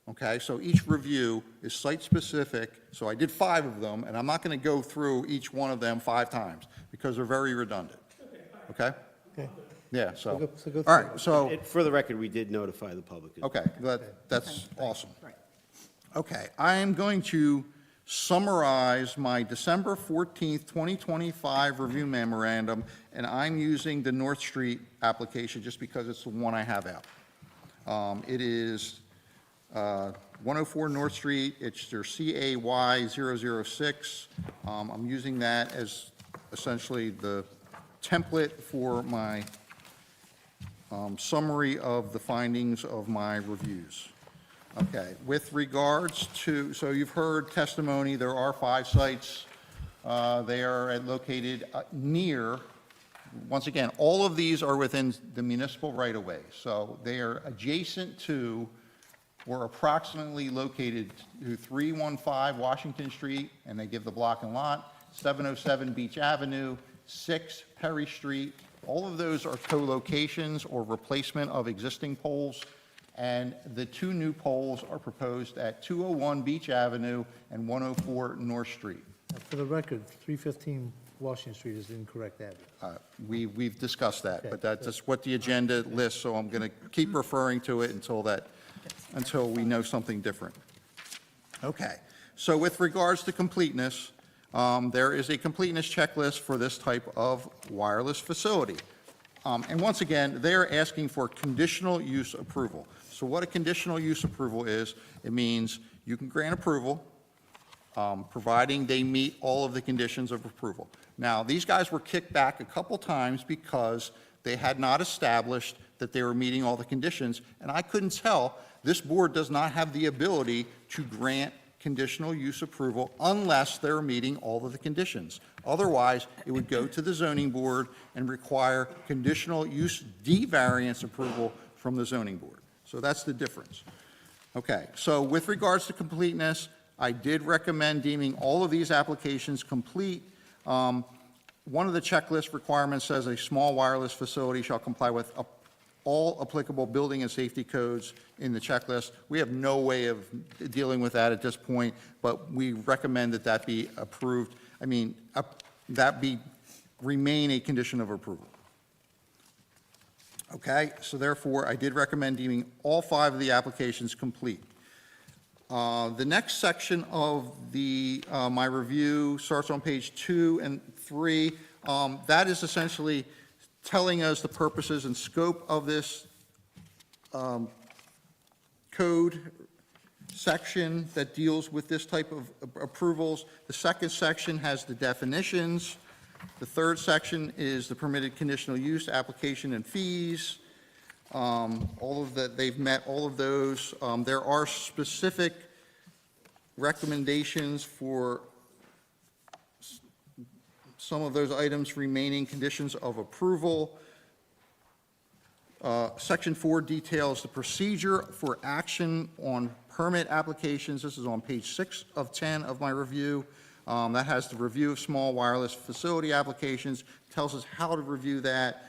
Okay, so each review is site-specific, so I did 5 of them, and I'm not going to go through each one of them 5 times, because they're very redundant. Okay? Okay. Yeah, so, go through all right, so, For the record, we did notify the public. okay, that's awesome. Okay, I am going to summarize my December 14th, 2025 review memorandum, and I'm using the North Street application just because it's the one I have out. It is 104 North Street, it's their CAY 006. I'm using that as essentially the template for my summary of the findings of my reviews. Okay, with regards to, so you've heard testimony, there are 5 sites. They are located near, once again, all of these are within the municipal right-of-way. So they are adjacent to or approximately located to 315 Washington Street, and they give the block and lot, 707 Beach Avenue, 6 Perry Street. All of those are co-locations or replacement of existing poles. And the 2 new poles are proposed at 201 Beach Avenue and 104 North Street. For the record, 315 Washington Street is the incorrect address. We've discussed that, Okay. but that's just what the agenda lists, so I'm going to keep referring to it until we know something different. Okay, so with regards to completeness, there is a completeness checklist for this type of wireless facility. And once again, they're asking for conditional use approval. So what a conditional use approval is, it means you can grant approval, providing they meet all of the conditions of approval. Now, these guys were kicked back a couple times because they had not established that they were meeting all the conditions, and I couldn't tell, this board does not have the ability to grant conditional use approval unless they're meeting all of the conditions. Otherwise, it would go to the zoning board and require conditional use D-variance approval from the zoning board. So that's the difference. Okay, so with regards to completeness, I did recommend deeming all of these applications complete. One of the checklist requirements says a small wireless facility shall comply with all applicable building and safety codes in the checklist. We have no way of dealing with that at this point, but we recommend that that be approved. I mean, remain a condition of approval. Okay, so therefore, I did recommend deeming all 5 of the applications complete. The next section of my review starts on page 2 and 3. That is essentially telling us the purposes and scope of this code section that deals with this type of approvals. The second section has the definitions. The third section is the permitted conditional use, application and fees. All of that, they've met all of those. There are specific recommendations for some of those items remaining conditions of approval. Section 4 details the procedure for action on permit applications. This is on page 6 of 10 of my review. That has the review of small wireless facility applications, tells us how to review that.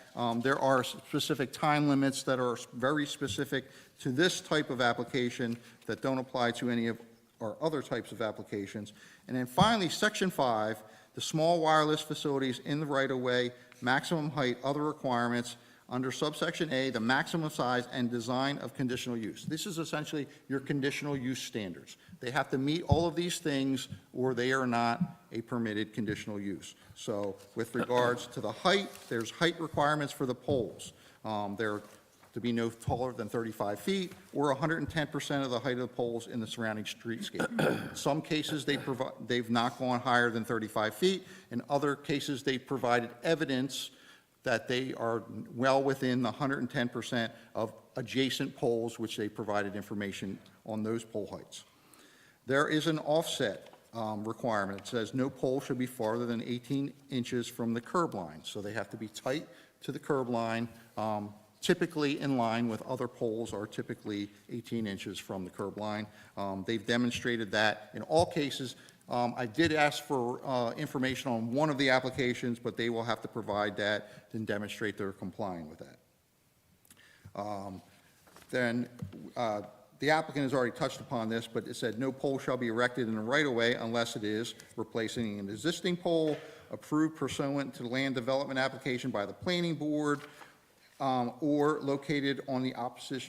There are specific time limits that are very specific to this type of application that don't apply to any of our other types of applications. And then finally, Section 5, the small wireless facilities in the right-of-way, maximum height, other requirements. Under subsection A, the maximum size and design of conditional use. This is essentially your conditional use standards. They have to meet all of these things or they are not a permitted conditional use. So with regards to the height, there's height requirements for the poles. They're to be no taller than 35 feet or 110% of the height of the poles in the surrounding streetscape. In some cases, they've not gone higher than 35 feet. In other cases, they've provided evidence that they are well within the 110% of adjacent poles, which they provided information on those pole heights. There is an offset requirement. It says no pole should be farther than 18 inches from the curb line. So they have to be tight to the curb line, typically in line with other poles are typically 18 inches from the curb line. They've demonstrated that in all cases. I did ask for information on one of the applications, but they will have to provide that and demonstrate they're complying with that. Then the applicant has already touched upon this, but it said no pole shall be erected in the right-of-way unless it is replacing an existing pole approved pursuant to the land development application by the planning board, or located on the opposite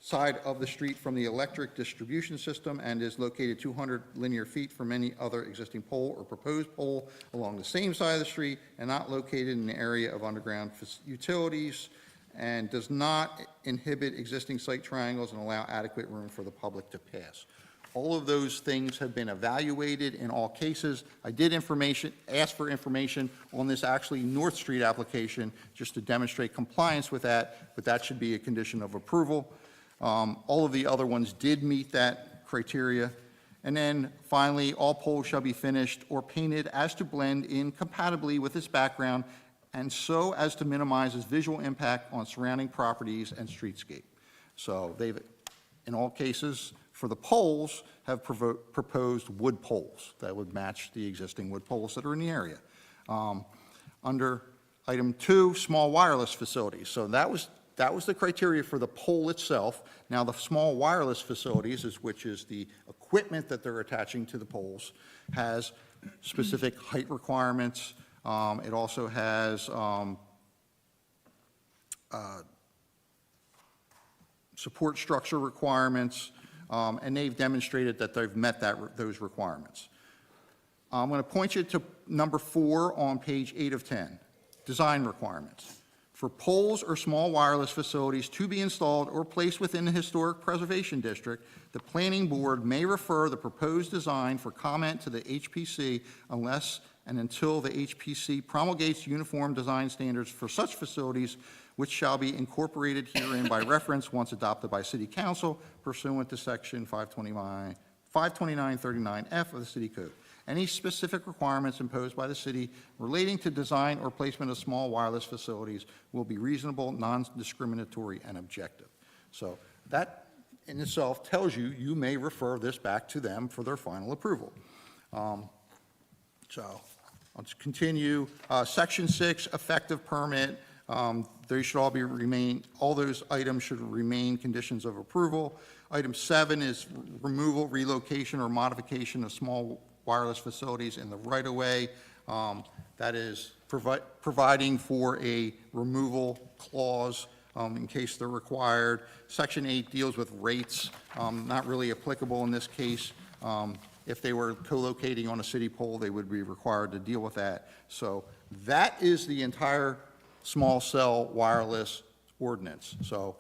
side of the street from the electric distribution system and is located 200 linear feet from any other existing pole or proposed pole along the same side of the street and not located in the area of underground utilities, and does not inhibit existing site triangles and allow adequate room for the public to pass. All of those things have been evaluated in all cases. I did ask for information on this actually North Street application just to demonstrate compliance with that, but that should be a condition of approval. All of the other ones did meet that criteria. And then finally, all poles shall be finished or painted as to blend in compatibly with its background and so as to minimize its visual impact on surrounding properties and streetscape. So they've, in all cases, for the poles, have proposed wood poles that would match the existing wood poles that are in the area. Under item 2, small wireless facilities. So that was the criteria for the pole itself. Now, the small wireless facilities, which is the equipment that they're attaching to the poles, has specific height requirements. It also has support structure requirements, and they've demonstrated that they've met those requirements. I'm going to point you to number 4 on page 8 of 10, design requirements. For poles or small wireless facilities to be installed or placed within the Historic Preservation District, the Planning Board may refer the proposed design for comment to the HPC unless and until the HPC promulgates uniform design standards for such facilities, which shall be incorporated herein by reference once adopted by City Council pursuant to Section 52939F of the City Code. Any specific requirements imposed by the city relating to design or placement of small wireless facilities will be reasonable, non-discriminatory, and objective. So that in itself tells you you may refer this back to them for their final approval. So I'll just continue. Section 6, effective permit. They should all all those items should remain conditions of approval. Item 7 is removal, relocation, or modification of small wireless facilities in the right-of-way. That is providing for a removal clause in case they're required. Section 8 deals with rates, not really applicable in this case. If they were co-locating on a city pole, they would be required to deal with that. So that is the entire small cell wireless ordinance. So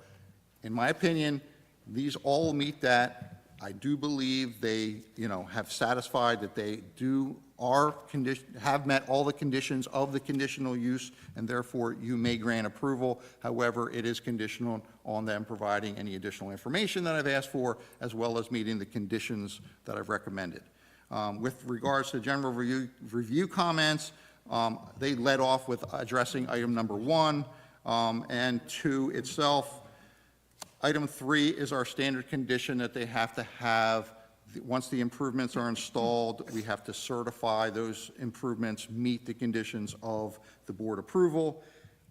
in my opinion, these all meet that. I do believe they, have satisfied that they have met all the conditions of the conditional use, and therefore you may grant approval. However, it is conditional on them providing any additional information that I've asked for, as well as meeting the conditions that I've recommended. With regards to general review comments, they led off with addressing item number 1 and 2 itself. Item 3 is our standard condition that they have to have, once the improvements are installed, we have to certify those improvements meet the conditions of the board approval.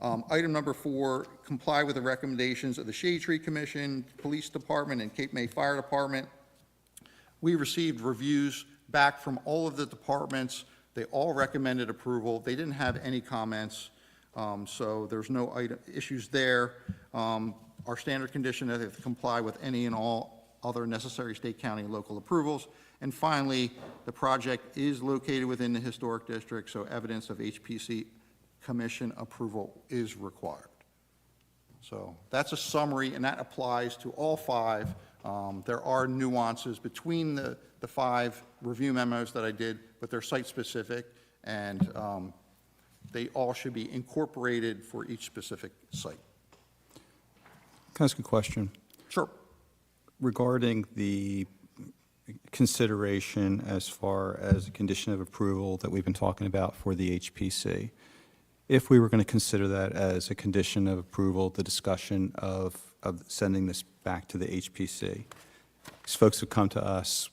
Item number 4, comply with the recommendations of the Shade Tree Commission, Police Department, and Cape May Fire Department. We received reviews back from all of the departments. They all recommended approval. They didn't have any comments, so there's no issues there. Our standard condition that they have to comply with any and all other necessary state, county, and local approvals. And finally, the project is located within the historic district, so evidence of HPC commission approval is required. So that's a summary, and that applies to all 5. There are nuances between the 5 review memos that I did, but they're site-specific, and they all should be incorporated for each specific site. Can I ask a question? Sure. Regarding the consideration as far as a condition of approval that we've been talking about for the HPC, if we were going to consider that as a condition of approval, the discussion of sending this back to the HPC, these folks have come to us,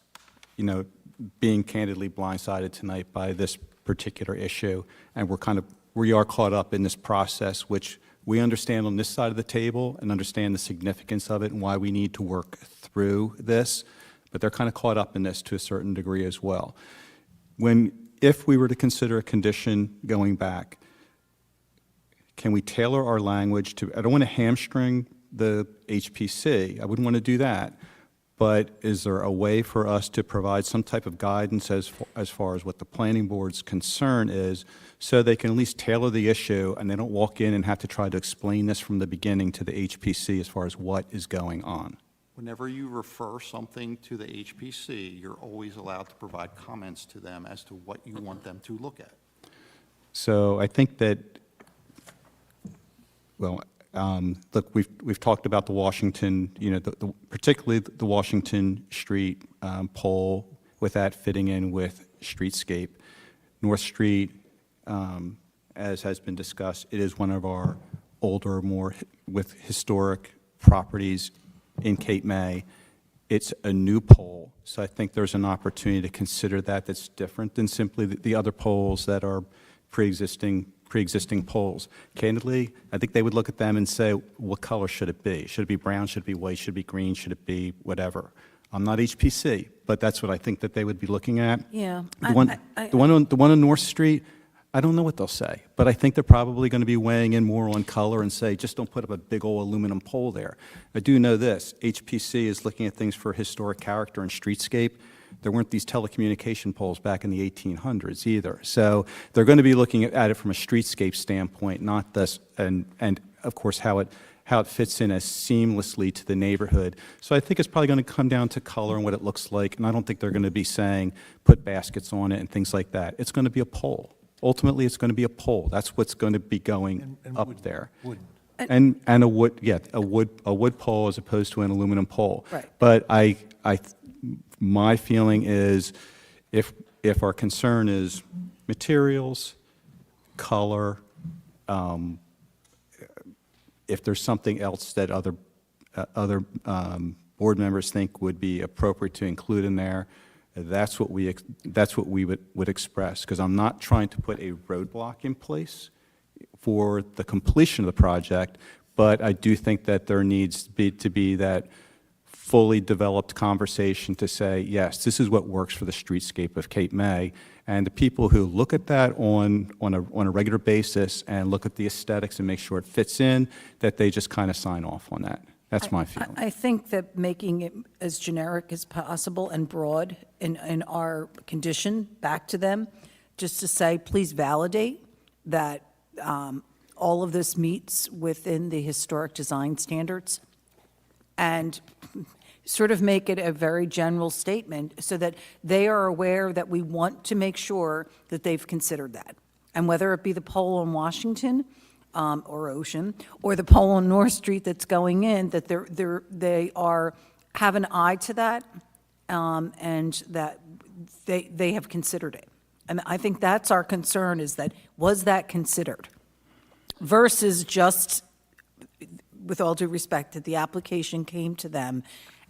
being candidly blindsided tonight by this particular issue, and we are caught up in this process, which we understand on this side of the table and understand the significance of it and why we need to work through this, but they're kind of caught up in this to a certain degree as well. If we were to consider a condition going back, can we tailor our language to, I don't want to hamstring the HPC, I wouldn't want to do that, but is there a way for us to provide some type of guidance as far as what the planning board's concern is, so they can at least tailor the issue and they don't walk in and have to try to explain this from the beginning to the HPC as far as what is going on? Whenever you refer something to the HPC, you're always allowed to provide comments to them as to what you want them to look at. So I think that, well, look, we've talked about the Washington, particularly the Washington Street pole, with that fitting in with streetscape. North Street, as has been discussed, it is one of our older, more with historic properties in Cape May. It's a new pole, so I think there's an opportunity to consider that that's different than simply the other poles that are pre-existing poles. Candidly, I think they would look at them and say, what color should it be? Should it be brown? Should it be white? Should it be green? Should it be whatever? I'm not HPC, but that's what I think that they would be looking at. Yeah. The one on North Street, I don't know what they'll say, but I think they're probably going to be weighing in more on color and say, just don't put up a big old aluminum pole there. I do know this, HPC is looking at things for historic character and streetscape. There weren't these telecommunication poles back in the 1800s either. So they're going to be looking at it from a streetscape standpoint, not this, and of course how it fits in as seamlessly to the neighborhood. So I think it's probably going to come down to color and what it looks like, and I don't think they're going to be saying, put baskets on it and things like that. It's going to be a pole. Ultimately, it's going to be a pole. That's what's going to be going up there. And a wood, yeah, a wood pole as opposed to an aluminum pole. Right. But my feeling is, if our concern is materials, color, if there's something else that other board members think would be appropriate to include in there, that's what we would express, because I'm not trying to put a roadblock in place for the completion of the project, but I do think that there needs to be that fully developed conversation to say, yes, this is what works for the streetscape of Cape May, and the people who look at that on a regular basis and look at the aesthetics and make sure it fits in, that they just kind of sign off on that. That's my feeling. I think that making it as generic as possible and broad in our condition back to them, just to say, please validate that all of this meets within the historic design standards, and sort of make it a very general statement so that they are aware that we want to make sure that they've considered that. And whether it be the pole in Washington or Ocean, or the pole on North Street that's going in, that they have an eye to that, and that they have considered it. And I think that's our concern, is that, was that considered? Versus just, with all due respect, that the application came to them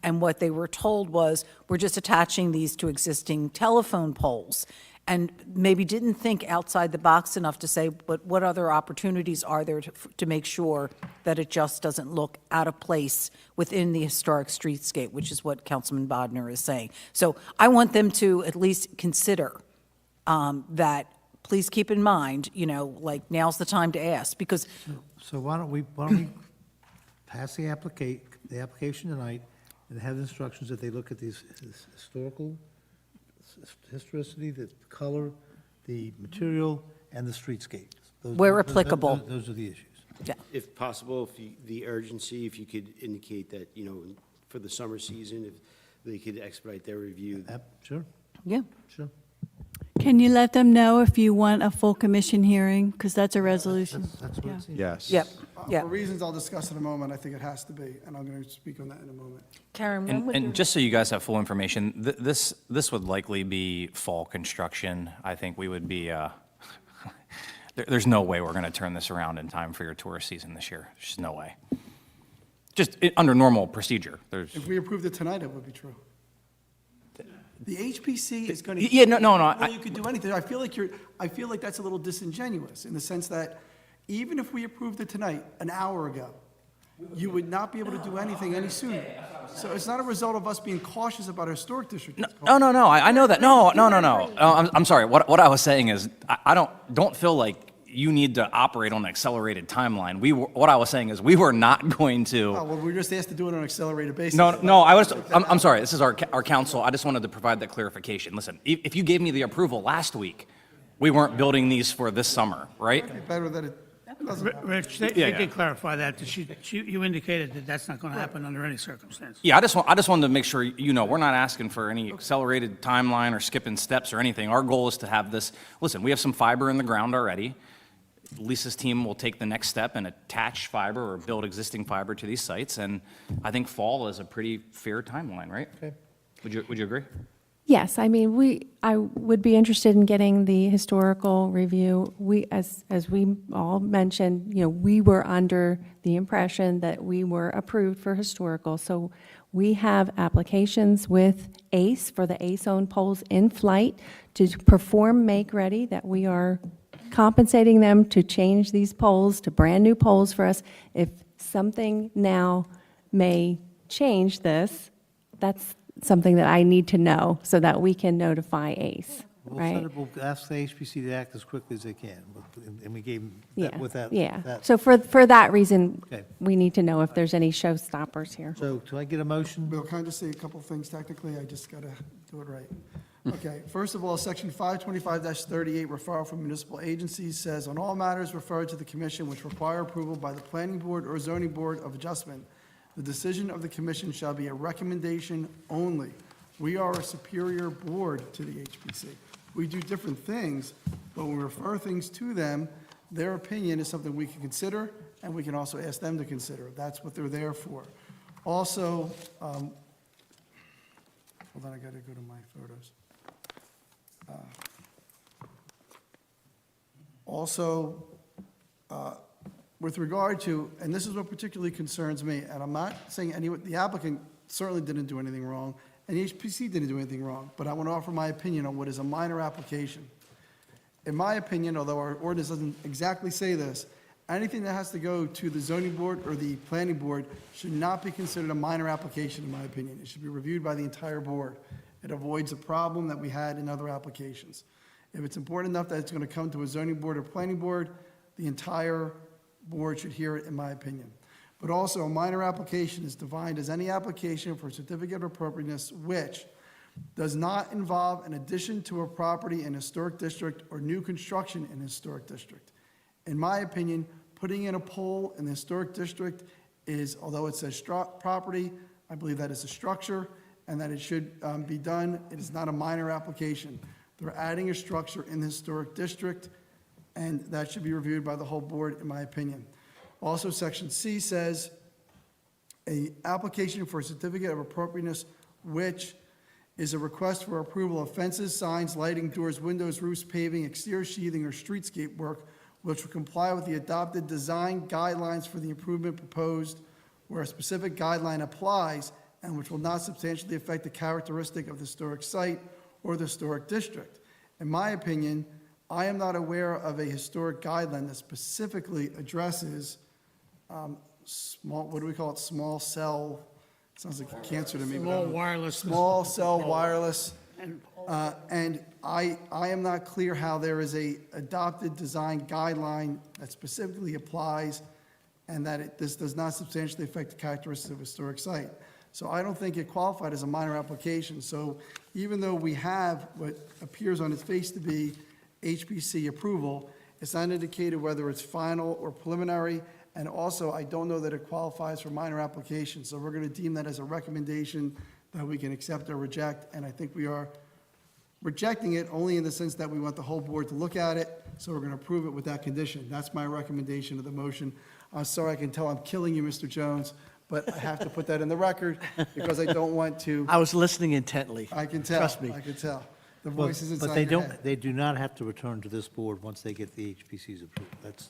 and what they were told was, we're just attaching these to existing telephone poles, and maybe didn't think outside the box enough to say, but what other opportunities are there to make sure that it just doesn't look out of place within the historic streetscape, which is what Councilman Bodnar is saying. So I want them to at least consider that. Please keep in mind, like, now's the time to ask, because So why don't we pass the application tonight and have instructions that they look at these historically, the color, the material, and the streetscape. Where applicable. Those are the issues. yeah. If possible, the urgency, if you could indicate that, for the summer season, if they could expedite their review. Sure, Yeah. sure. Can you let them know if you want a full commission hearing? Because that's a resolution. That's what it seems. Yes. Yep, yep. For reasons I'll discuss in a moment, I think it has to be, and I'm going to speak on that in a moment. Karen, when would And just so you guys have full information, this would likely be fall construction. I think we would be, there's no way we're going to turn this around in time for your tourist season this year. There's just no way. Just under normal procedure, there's. If we approved it tonight, it would be true. The HPC is going to. Yeah, no, Well, you could do anything. I feel like that's a little disingenuous in the sense that even if we approved it tonight, an hour ago, you would not be able to do anything any sooner. So it's not a result of us being cautious about our historic district. No, I know that. No. I'm sorry. What I was saying is, I don't feel like you need to operate on an accelerated timeline. What I was saying is, we were not going to. Oh, well, we were just asked to do it on an accelerated basis. No, I'm sorry, this is our council, I just wanted to provide that clarification. Listen, if you gave me the approval last week, we weren't building these for this summer, right? It'd be better that it doesn't happen. Rich, they Yeah. did clarify that. You indicated that that's not going to happen under any circumstance. Yeah, I just wanted to make sure, we're not asking for any accelerated timeline or skipping steps or anything. Our goal is to have this, listen, we have some fiber in the ground already. Lisa's team will take the next step and attach fiber or build existing fiber to these sites, and I think fall is a pretty fair timeline, right? Okay. Would you agree? Yes, I mean, I would be interested in getting the historical review. As we all mentioned, we were under the impression that we were approved for historical. So we have applications with ACE for the ACE-owned poles in flight to perform make-ready, that we are compensating them to change these poles to brand-new poles for us. If something now may change this, that's something that I need to know so that we can notify ACE, right? We'll ask the HPC to act as quickly as they can, and we gave them Yeah, that with that. yeah. that. So for that reason, Okay. we need to know if there's any showstoppers here. So, do I get a motion? Bill, can I just say a couple things technically? I just got to do it right. Okay, first of all, Section 525-38, referral from municipal agencies, says, on all matters referred to the commission which require approval by the planning board or zoning board of adjustment, the decision of the commission shall be a recommendation only. We are a superior board to the HPC. We do different things, but when we refer things to them, their opinion is something we can consider, and we can also ask them to consider. That's what they're there for. Also, hold on, I got to go to my photos. Also, with regard to, and this is what particularly concerns me, and I'm not saying the applicant certainly didn't do anything wrong, and the HPC didn't do anything wrong, but I want to offer my opinion on what is a minor application. In my opinion, although our ordinance doesn't exactly say this, anything that has to go to the zoning board or the planning board should not be considered a minor application, in my opinion. It should be reviewed by the entire board. It avoids a problem that we had in other applications. If it's important enough that it's going to come to a zoning board or planning board, the entire board should hear it, in my opinion. But also, a minor application is defined as any application for a certificate of appropriateness which does not involve an addition to a property in a historic district or new construction in a historic district. In my opinion, putting in a pole in the historic district is, although it says property, I believe that is a structure, and that it should be done. It is not a minor application. They're adding a structure in the historic district, and that should be reviewed by the whole board, in my opinion. Also, Section C says, a application for a certificate of appropriateness, which is a request for approval of fences, signs, lighting, doors, windows, roofs, paving, exterior sheathing, or streetscape work, which will comply with the adopted design guidelines for the improvement proposed, where a specific guideline applies, and which will not substantially affect the characteristic of the historic site or the historic district. In my opinion, I am not aware of a historic guideline that specifically addresses small, what do we call it, small cell, sounds like cancer to me. but I Small don't know. wireless. Small cell wireless. And And I am not clear how there is a adopted design guideline that specifically applies and that this does not substantially affect the characteristics of a historic site. So I don't think it qualified as a minor application. So even though we have what appears on its face to be HPC approval, it's not indicated whether it's final or preliminary, and also I don't know that it qualifies for minor application. So we're going to deem that as a recommendation that we can accept or reject, and I think we are rejecting it only in the sense that we want the whole board to look at it, so we're going to approve it with that condition. That's my recommendation of the motion. I'm sorry, I can tell I'm killing you, Mr. Jones, but I have to put that in the record because I don't want to, I was listening intently. I can tell. Trust me. I can tell. The But voices inside but they your don't, head. they do not have to return to this board once they get the HPC's approved. That's,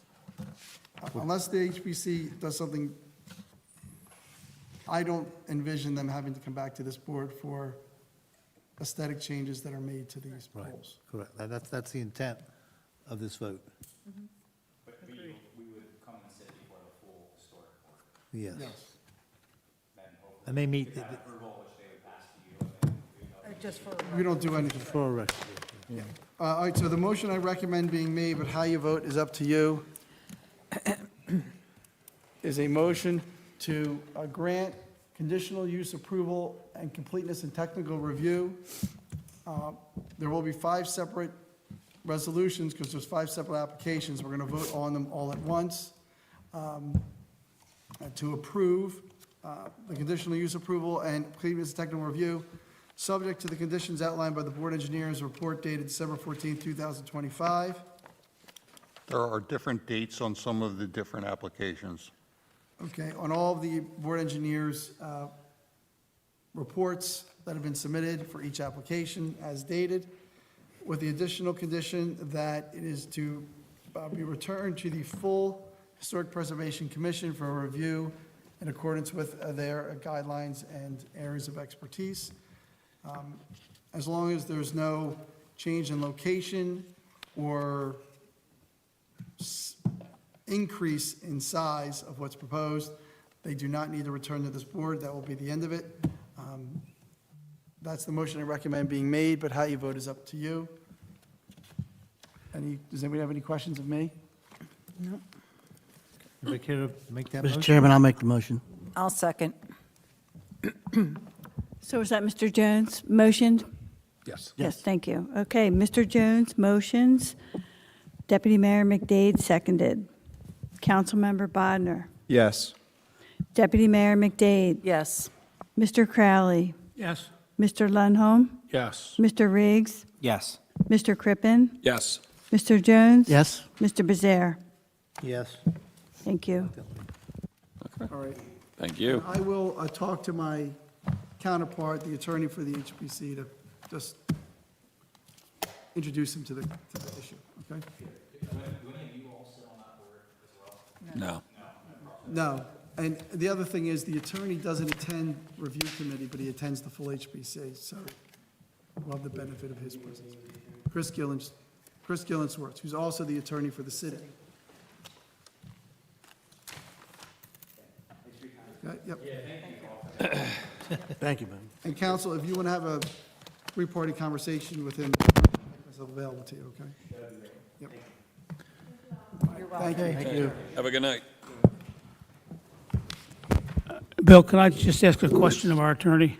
Unless the HPC does something, I don't envision them having to come back to this board for aesthetic changes that are made to these right, poles. correct. That's the intent of this vote. But we would come and sit before the full historic board. Yes. Yes. And they meet, Approval, which they would pass to you. We don't do anything. for a record. All right, so the motion I recommend being made, but how you vote is up to you, is a motion to grant conditional use approval and completeness and technical review. There will be 5 separate resolutions, because there's 5 separate applications. We're going to vote on them all at once. To approve the conditional use approval and completeness and technical review, subject to the conditions outlined by the board engineer's report dated December 14, 2025. There are different dates on some of the different applications. Okay, on all of the board engineers' reports that have been submitted for each application as dated, with the additional condition that it is to be returned to the full Historic Preservation Commission for a review in accordance with their guidelines and areas of expertise. As long as there's no change in location or increase in size of what's proposed, they do not need to return to this board. That will be the end of it. That's the motion I recommend being made, but how you vote is up to you. Does anybody have any questions of me? Anybody care to make that Mr. motion? Chairman, I'll make the motion. I'll second. So is that Mr. Jones motioned? Yes. Yes, thank you. Okay, Mr. Jones motions. Deputy Mayor McDade seconded. Councilmember Bodnar. Yes. Deputy Mayor McDade. Yes. Mr. Crowley. Yes. Mr. Lundholm. Yes. Mr. Riggs. Yes. Mr. Crippen. Yes. Mr. Jones. Yes? Mr. Becerra. Yes. Thank you. All right. Thank you. I will talk to my counterpart, the attorney for the HPC, to just introduce him to the issue, okay? No. No, and the other thing is, the attorney doesn't attend review committee, but he attends the full HPC, so we'll have the benefit of his presence. Chris Gillensworth, who's also the attorney for the city. Okay, yep. Thank you, man. And counsel, if you want to have a three-party conversation with him, make myself available to you, okay? Yep. Thank you. Thank you. Have a good night. Bill, can I just ask a question of our attorney?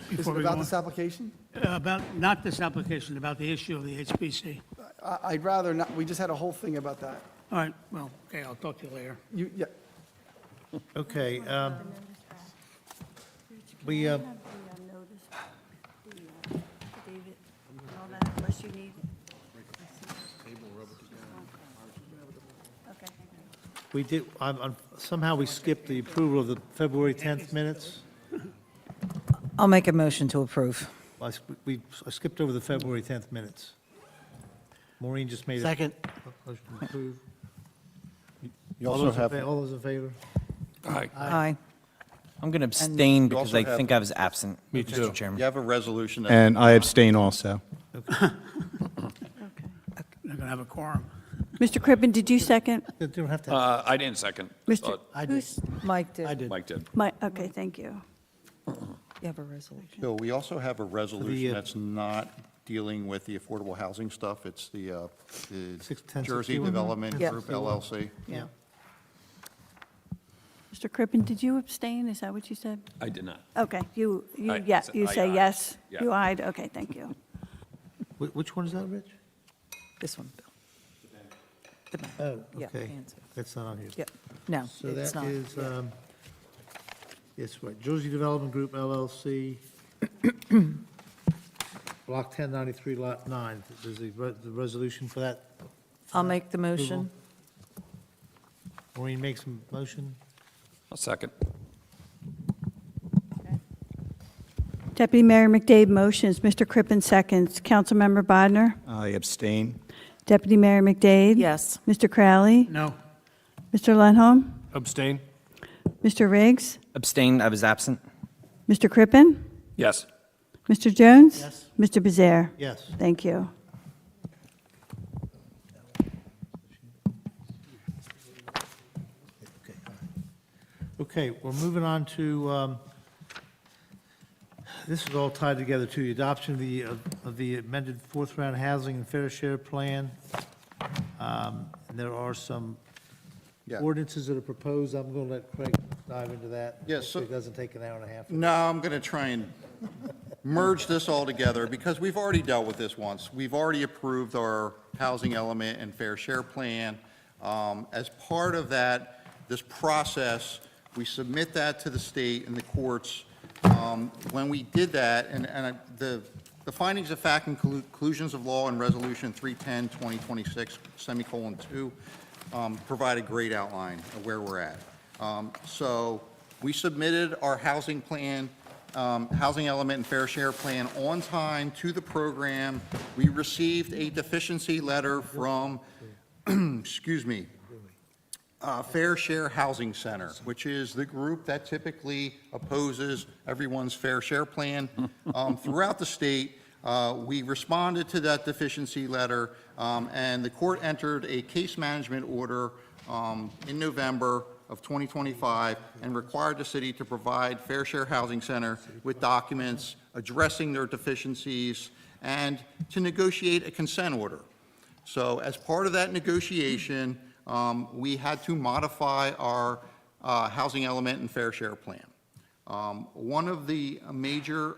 Is before it we go about on? this application? About, not this application, about the issue of the HPC. I'd rather not, we just had a whole thing about that. All right, well, okay, I'll talk to you later. Yeah, Okay, we, we did, somehow we skipped the approval of the February 10th minutes. I'll make a motion to approve. I skipped over the February 10th minutes. Maureen just made a Second. motion to approve. You All also those in have, fa- all those in favor? Aye. I'm going to abstain You because also I have- think I was absent, Me too. Mr. Chairman. you have a resolution that And I abstain also. They're going to have a quorum. Mr. Crippen, did you second? They don't have to. I didn't second. Mr. I did. Mike did. I did. Mike did. Okay, thank you. You have a resolution. Bill, we also have a resolution uh, that's not dealing with the affordable housing stuff. It's the 61061. Jersey Development Yeah. Group LLC. Yeah. Mr. Crippen, did you abstain? Is that what you said? I did not. Okay, you I say ayed. yes? Yeah. You eyed, okay, thank you. Which one is that, Rich? This one, Bill. Oh, Yeah, okay. answer. That's not on here. Yep. No, So it's that not. is, yes, right, Jersey Development Group LLC. Block 1093, Lot 9. There's the resolution for that. I'll make the motion. Maureen makes a motion. A second. Deputy Mayor McDade motions, Mr. Crippen seconds. Councilmember Bodnar? I abstain. Deputy Mayor McDade? Yes. Mr. Crowley? No. Mr. Lenholm? Abstain? Mr. Riggs? Abstain, I was absent. Mr. Crippen? Yes. Mr. Jones? Yes. Mr. Bezere? Yes. Thank you. Okay, we're moving on to, this is all tied together to the adoption of the amended fourth round housing and fair share plan. And there are some Yeah. ordinances that are proposed. I'm going to let Craig dive into that. Yes, so- Hopefully It doesn't take an hour and a half. No, I'm going to try and merge this all together because we've already dealt with this once. We've already approved our housing element and fair share plan. As part of that, this process, we submit that to the state and the courts. When we did that, and the findings of fact and conclusions of law in Resolution 310-2026, semicolon 2, provide a great outline of where we're at. So we submitted our housing plan, housing element and fair share plan on time to the program. We received a deficiency letter from, excuse me, Fair Share Housing Center, which is the group that typically opposes everyone's fair share plan throughout the state. We responded to that deficiency letter, and the court entered a case management order in November of 2025 and required the city to provide Fair Share Housing Center with documents addressing their deficiencies and to negotiate a consent order. So as part of that negotiation, we had to modify our housing element and fair share plan. One of the major,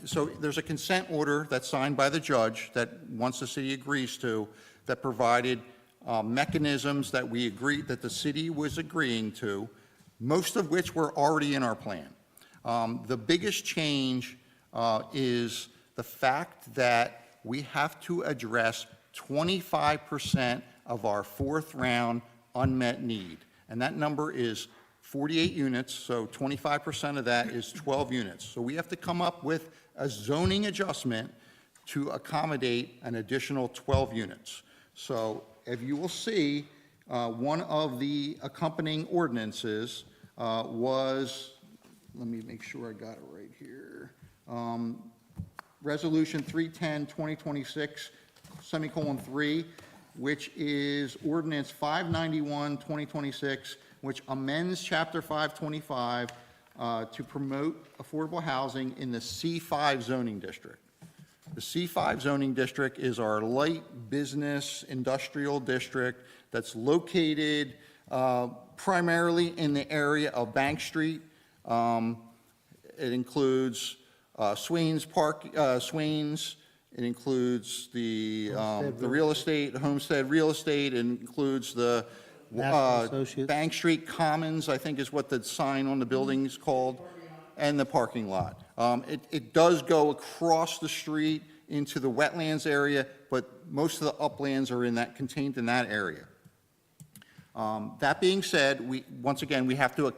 so there's a consent order that's signed by the judge that once the city agrees to, that provided mechanisms that we agreed, that the city was agreeing to, most of which were already in our plan. The biggest change is the fact that we have to address 25% of our fourth round unmet need. And that number is 48 units, so 25% of that is 12 units. So we have to come up with a zoning adjustment to accommodate an additional 12 units. So if you will see, one of the accompanying ordinances was, let me make sure I got it right here, Resolution 310-2026, semicolon 3, which is ordinance 591-2026, which amends Chapter 525 to promote affordable housing in the C5 zoning district. The C5 zoning district is our light business industrial district that's located primarily in the area of Bank Street. It includes Swains Park, Swains. It includes the real estate, Homestead Real Estate. It includes the National Associates. Bank Street Commons, I think is what the sign on the building is called, and the parking lot. It does go across the street into the wetlands area, but most of the uplands are contained in that area. That being said, once again, we have to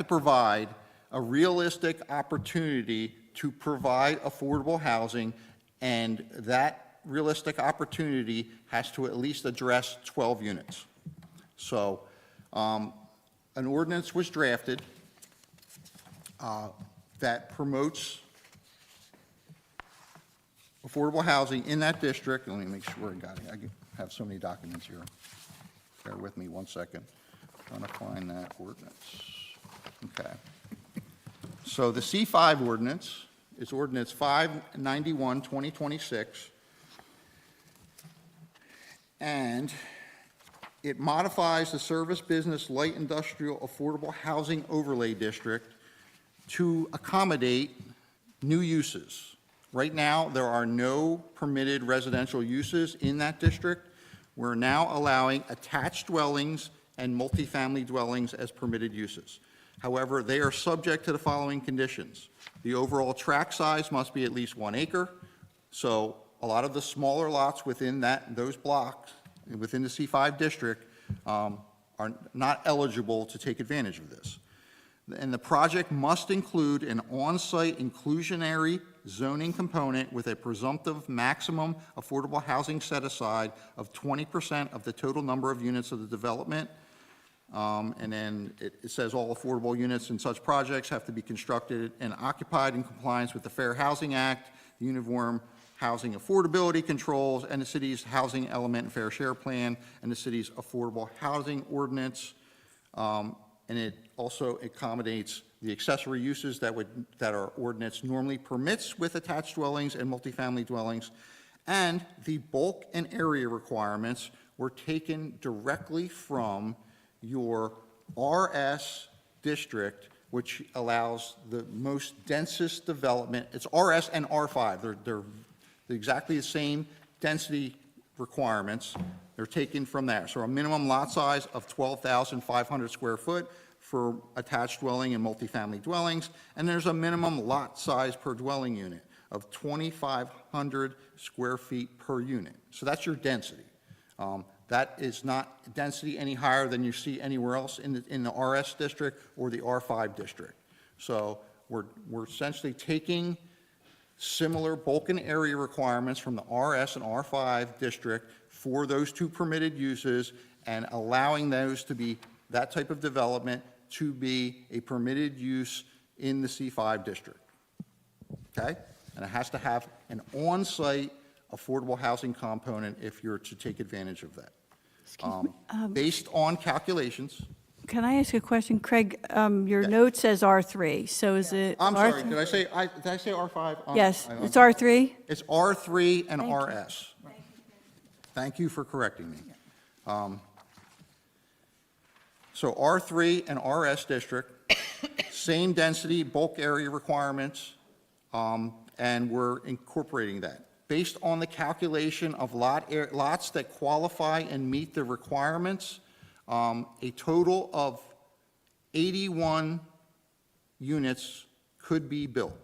provide a realistic opportunity to provide affordable housing, and that realistic opportunity has to at least address 12 units. So an ordinance was drafted that promotes affordable housing in that district. Let me make sure I got it. I have so many documents here. Bear with me one second. I'm trying to find that ordinance. Okay. So the C5 ordinance is ordinance 591-2026, and it modifies the service business light industrial affordable housing overlay district to accommodate new uses. Right now, there are no permitted residential uses in that district. We're now allowing attached dwellings and multifamily dwellings as permitted uses. However, they are subject to the following conditions. The overall tract size must be at least 1 acre. So a lot of the smaller lots within those blocks, within the C5 district, are not eligible to take advantage of this. And the project must include an on-site inclusionary zoning component with a presumptive maximum affordable housing set-aside of 20% of the total number of units of the development. And then it says all affordable units in such projects have to be constructed and occupied in compliance with the Fair Housing Act, the Uniform Housing Affordability Controls, and the city's Housing Element and Fair Share Plan, and the city's Affordable Housing Ordinance. And it also accommodates the accessory uses that our ordinance normally permits with attached dwellings and multifamily dwellings. And the bulk and area requirements were taken directly from your RS district, which allows the most densest development. It's RS and R5. They're exactly the same density requirements. They're taken from there. So a minimum lot size of 12,500 square foot for attached dwelling and multifamily dwellings, and there's a minimum lot size per dwelling unit of 2,500 square feet per unit. So that's your density. That is not density any higher than you see anywhere else in the RS district or the R5 district. So we're essentially taking similar bulk and area requirements from the RS and R5 district for those two permitted uses and allowing those to be, that type of development to be a permitted use in the C5 district. Okay? And it has to have an on-site affordable housing component if you're to take advantage of that. Based on calculations. Can I ask a question? Craig, your note says R3, so is it? I'm sorry, R3? did I say R5? Yes, it's R3? It's R3 and Thank you. RS. Thank you for correcting me. So R3 and RS district, same density, bulk area requirements, and we're incorporating that. Based on the calculation of lots that qualify and meet the requirements, a total of 81 units could be built.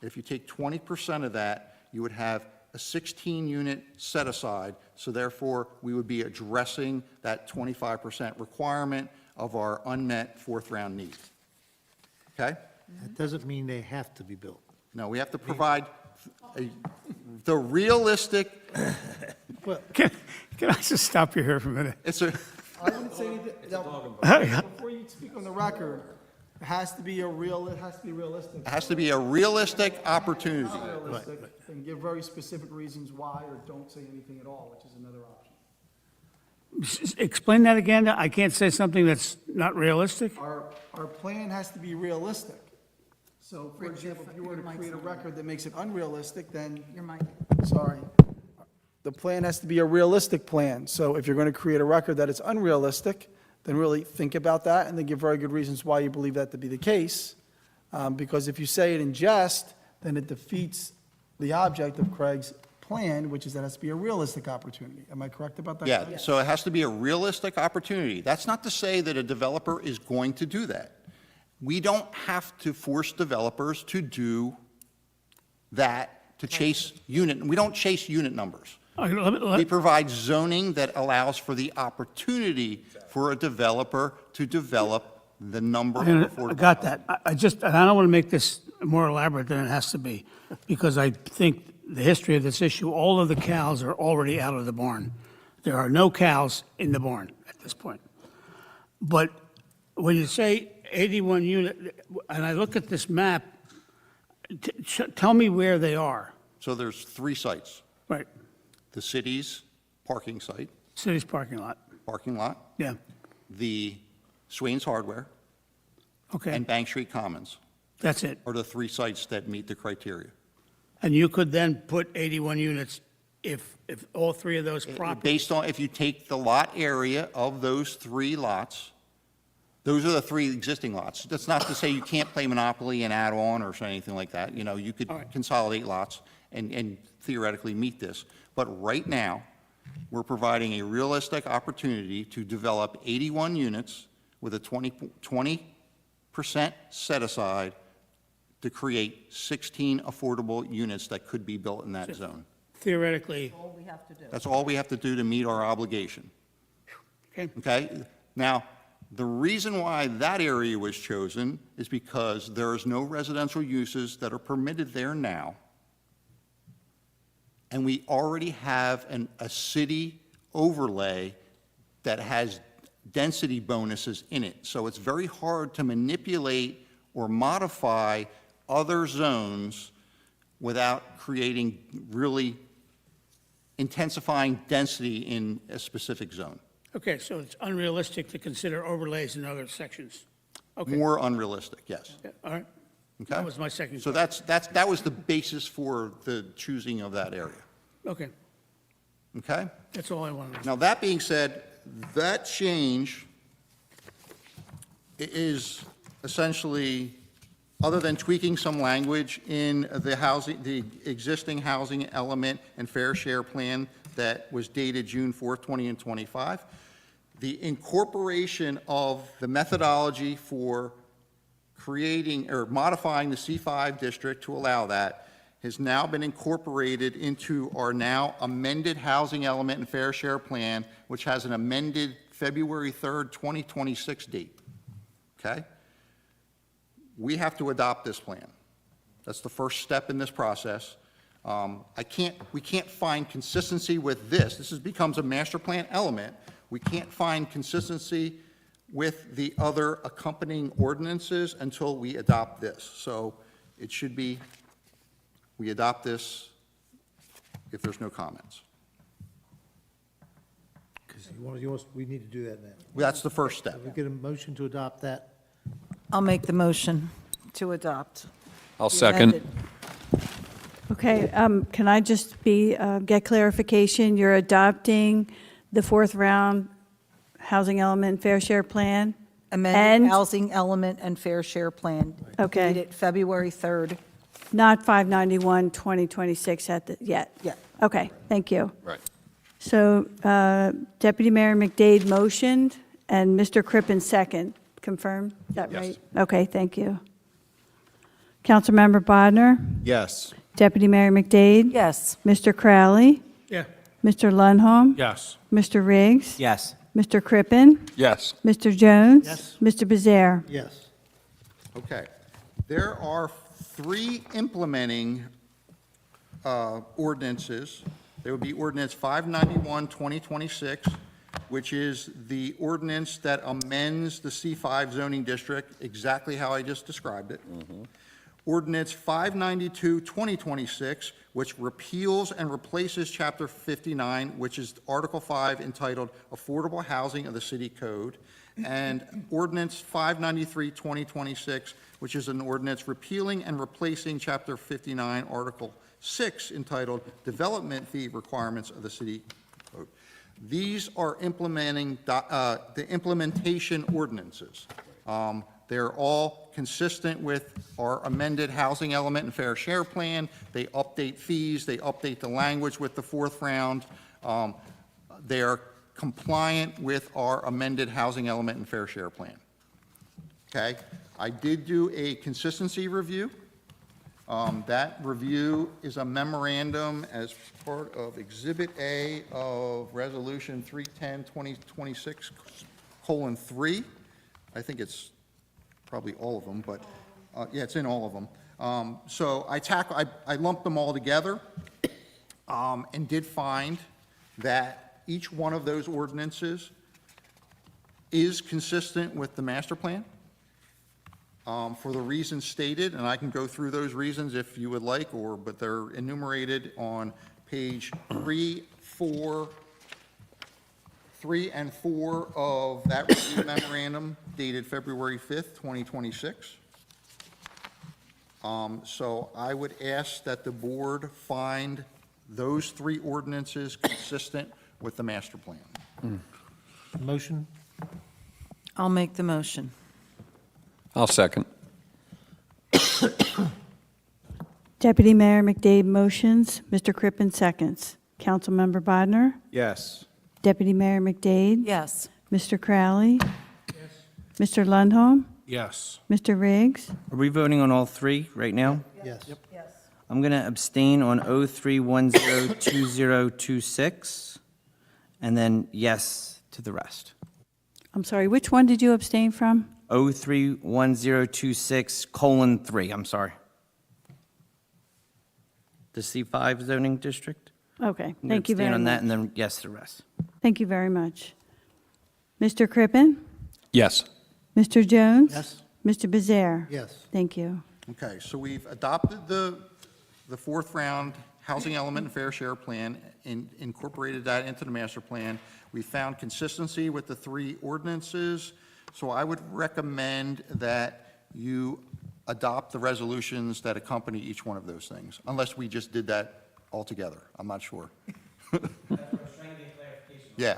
If you take 20% of that, you would have a 16-unit set-aside, so therefore, we would be addressing that 25% requirement of our unmet fourth-round need. Okay? That doesn't mean they have to be built. No, we have to provide the realistic, Can I just stop you here for a minute? it's a, I wouldn't say anything, before you speak on the record, it has to be realistic. it has to be a realistic opportunity. Realistic, and give very specific reasons why, or don't say anything at all, which is another option. Explain that again. I can't say something that's not realistic. Our plan has to be realistic. So, for example, if you were to create a record that makes it unrealistic, then. Your mic. Sorry. The plan has to be a realistic plan. So if you're going to create a record that is unrealistic, then really think about that and then give very good reasons why you believe that to be the case. Because if you say it in jest, then it defeats the object of Craig's plan, which is that it has to be a realistic opportunity. Am I correct about that? Yeah, so it has to be a realistic opportunity. That's not to say that a developer is going to do that. We don't have to force developers to do that, to chase unit, we don't chase unit numbers. We provide zoning that allows for the opportunity for a developer to develop the number of affordable. I got that. I don't want to make this more elaborate than it has to be, because I think the history of this issue, all of the cows are already out of the barn. There are no cows in the barn at this point. But when you say 81 unit, and I look at this map, tell me where they are. So there's 3 sites. Right, The city's parking site, city's parking lot. parking lot, Yeah, the Swain's Hardware, okay, and Bank Street Commons that's it. are the 3 sites that meet the criteria. And you could then put 81 units if all 3 of those properties. Based on, if you take the lot area of those 3 lots, those are the 3 existing lots. That's not to say you can't play Monopoly and add on or anything like that. You know, you could All right. consolidate lots and theoretically meet this. But right now, we're providing a realistic opportunity to develop 81 units with a 20% set aside to create 16 affordable units that could be built in that zone. Theoretically, That's all we have to do to meet our obligation. okay, Okay? Now, the reason why that area was chosen is because there is no residential uses that are permitted there now. And we already have a city overlay that has density bonuses in it. So it's very hard to manipulate or modify other zones without creating really intensifying density in a specific zone. okay, so it's unrealistic to consider overlays in other sections. Okay, More unrealistic, yes. yeah, all right. Okay? That was my second So question. that was the basis for the choosing of that area, Okay, okay? that's all I wanted to know. Now, that being said, that change is essentially, other than tweaking some language in the housing, the existing housing element and fair share plan that was dated June 4th, 20 and 25, the incorporation of the methodology for creating or modifying the C5 district to allow that has now been incorporated into our now amended housing element and fair share plan, which has an amended February 3rd, 2026 date. Okay? We have to adopt this plan. That's the first step in this process. We can't find consistency with this. This becomes a master plan element. We can't find consistency with the other accompanying ordinances until we adopt this. So it should be, we adopt this if there's no comments. We need to do that now. That's the first step. We get a motion to adopt that. I'll make the motion to adopt. I'll the second. amended. Okay, can I just get clarification? You're adopting the fourth round housing element fair share plan? Amended And- housing element and fair share plan. Okay. Dated February 3rd. Not 591, 2026 yet? Yeah. Okay, thank you. Right. So Deputy Mayor McDade motioned, and Mr. Crippen second. Confirm? Is that Yes. right? Okay, thank you. Councilmember Bodnar? Yes. Deputy Mayor McDade? Yes. Mr. Crowley? Yeah, Mr. Lundholm? Yes. Mr. Riggs? Yes. Mr. Crippen? Yes. Mr. Jones? Yes. Mr. Bezare? Yes. Okay. There are 3 implementing ordinances. There would be ordinance 591, 2026, which is the ordinance that amends the C5 zoning district, exactly how I just described it. Ordinance 592, 2026, which repeals and replaces Chapter 59, which is Article 5 entitled Affordable Housing of the City Code, and Ordinance 593, 2026, which is an ordinance repealing and replacing Chapter 59, Article 6, entitled Development Fee Requirements of the City Code. These are implementing the implementation ordinances. They're all consistent with our amended housing element and fair share plan. They update fees, they update the language with the fourth round. They are compliant with our amended housing element and fair share plan. Okay? I did do a consistency review. That review is a memorandum as part of Exhibit A of Resolution 310-2026:3. I think it's probably all of them, but, yeah, it's in all of them. So I lumped them all together, and did find that each one of those ordinances is consistent with the master plan, for the reasons stated, and I can go through those reasons if you would like, but they're enumerated on page 3 and 4 of that review memorandum dated February 5th, 2026. So I would ask that the board find those 3 ordinances consistent with the master plan. Motion? I'll make the motion. I'll second. Deputy Mayor McDade motions, Mr. Crippen seconds. Councilmember Bodnar? Yes. Deputy Mayor McDade? Yes. Mr. Crowley? Mr. Lundholm? Yes. Mr. Riggs? Are we voting on all three right now? Yes. I'm going to abstain on 03102026, and then yes to the rest. I'm sorry, which one did you abstain from? 031026:3, I'm sorry. The C5 zoning district? Okay, I'm gonna thank you abstain very on that, and much. then yes to the rest. Thank you very much. Mr. Crippen? Yes. Mr. Jones? Yes. Mr. Bezare? Yes. Thank you. Okay, so we've adopted the fourth round housing element and fair share plan and incorporated that into the master plan. We found consistency with the three ordinances, so I would recommend that you adopt the resolutions that accompany each one of those things, unless we just did that altogether. I'm not sure. Yeah,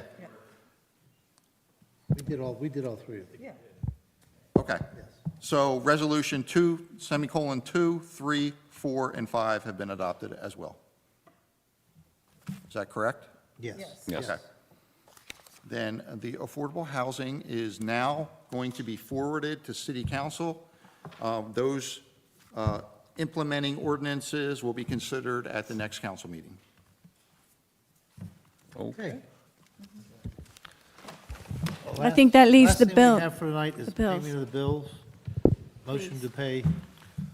We did all three of them. okay. So resolution 2, semicolon 2, 3, 4, and 5 have been adopted as well. Is that correct? Yes. Yes. Okay. Then the affordable housing is now going to be forwarded to city council. Those implementing ordinances will be considered at the next council meeting. Okay. I think that leaves the Last bill. thing we have for tonight is the bills. payment of the bills. Motion to pay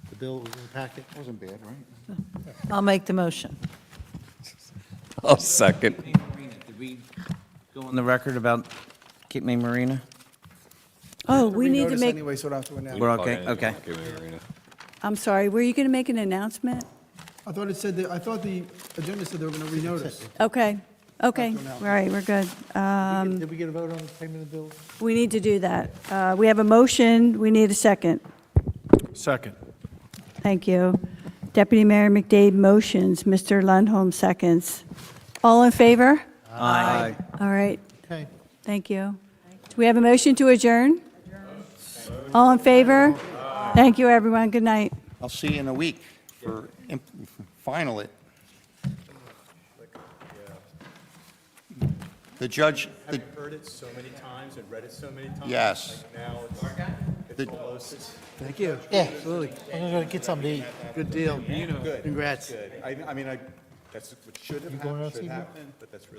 the bill was in the packet. Wasn't bad, right? I'll make the motion. I'll second. Did we go on the record about Cape May Marina? Oh, we need to Renotice make, Anyway, so I don't have to announce. We're okay, okay. I'm sorry, were you going to make an announcement? I thought it said, I thought the agenda said they were going to renotice. Okay, okay, all right, we're good. Did we get a vote on the payment of the bills? We need to do that. We have a motion, we need a second. Second. Thank you. Deputy Mayor McDade motions, Mr. Lundholm seconds. All in favor? Aye. All right, Okay. thank you. Do we have a motion to adjourn? All in favor? Thank you, everyone, good night. I'll see you in a week for final it. The judge, Having heard it so many times and read it so many times. yes. Like now it's The- close. Thank you. Yeah, absolutely. I'm going to get something to eat. Good deal. Good. Congrats. Good. I mean, that's what should have going out happened, to should eat? happen, but that's really.